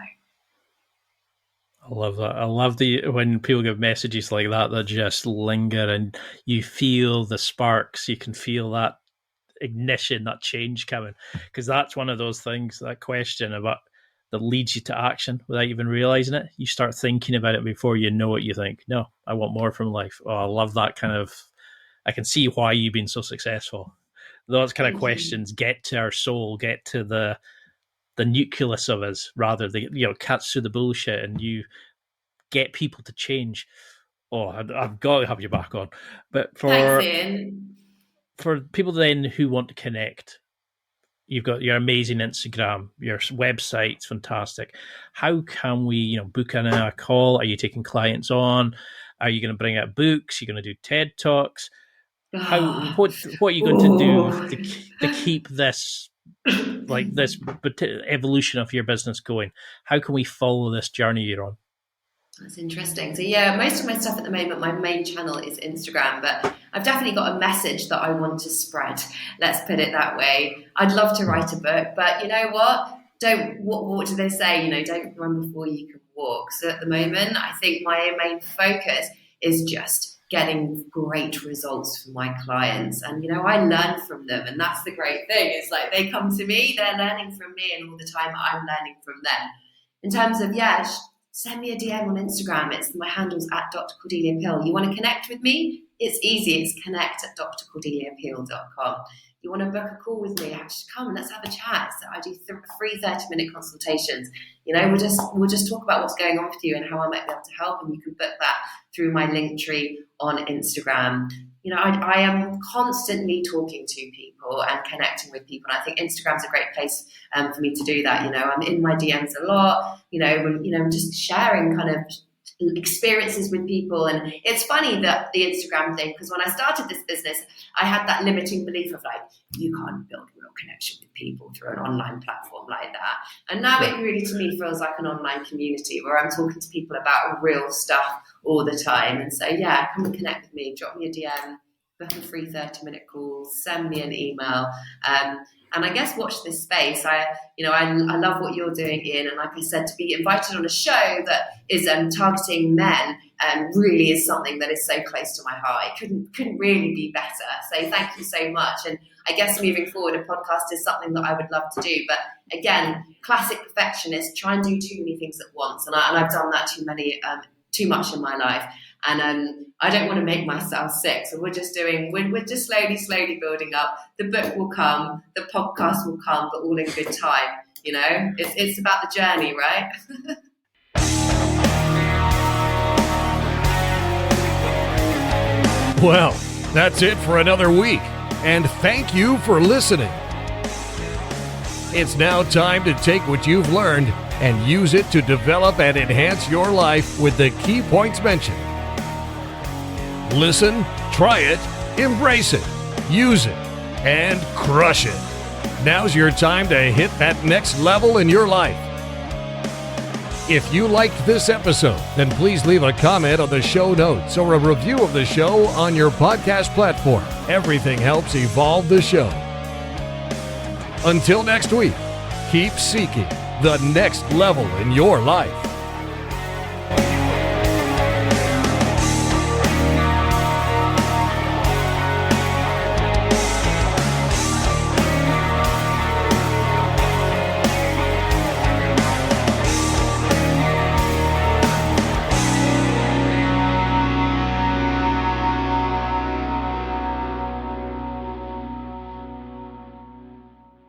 I love that. I love when people give messages like that just linger, and you feel the sparks. You can feel that ignition, that change coming, because that's one of those things, that question about that leads you to action without even realizing it. You start thinking about it before you know it. You think, no, I want more from life. Oh, I love that kind of, I can see why you've been so successful. Those kind of questions get to our soul, get to the nucleus of us, rather than, cuts through the bullshit, and you get people to change. Oh, I've got to have you back on. But for people then who want to connect, you've got your amazing Instagram, your website's fantastic. How can we, book in a call? Are you taking clients on? Are you going to bring out books? Are you going to do TED Talks? What are you going to do to keep this, like this evolution of your business going? How can we follow this journey you're on? That's interesting. So most of my stuff at the moment, my main channel is Instagram, but I've definitely got a message that I want to spread. Let's put it that way. I'd love to write a book, but you know what? What do they say? Don't run before you can walk. So at the moment, I think my main focus is just getting great results for my clients. And, I learn from them. And that's the great thing. It's like they come to me, they're learning from me, and all the time I'm learning from them. In terms of, send me a DM on Instagram. My handle's at Dr Cordelia Peel. You want to connect with me? It's easy. It's connect@drcordeliapeel.com. You want to book a call with me? Just come, let's have a chat. So I do free 30-minute consultations. We'll just talk about what's going on with you and how I might be able to help. And you can book that through my link tree on Instagram. I am constantly talking to people and connecting with people. And I think Instagram's a great place for me to do that. I'm in my DMs a lot, just sharing kind of experiences with people. And it's funny that the Instagram thing, because when I started this business, I had that limiting belief of you can't build real connection with people through an online platform like that. And now it really, to me, feels like an online community where I'm talking to people about real stuff all the time. And so, come and connect with me, drop me a DM, book a free 30-minute call, send me an email. And I guess watch this space. I love what you're doing, Ian. And like I said, to be invited on a show that is targeting men really is something that is so close to my heart. It couldn't really be better. So thank you so much. And I guess moving forward, a podcast is something that I would love to do. But again, classic perfectionist, try and do too many things at once. And I've done that too much in my life. And I don't want to make myself sick. So we're just slowly building up. The book will come, the podcast will come, but all in good time. It's about the journey, right? Well, that's it for another week. And thank you for listening. It's now time to take what you've learned and use it to develop and enhance your life with the key points mentioned. Listen, try it, embrace it, use it, and crush it. Now's your time to hit that next level in your life. If you liked this episode, then please leave a comment on the show notes or a review of the show on your podcast platform. Everything helps evolve the show. Until next week, keep seeking the next level in your life.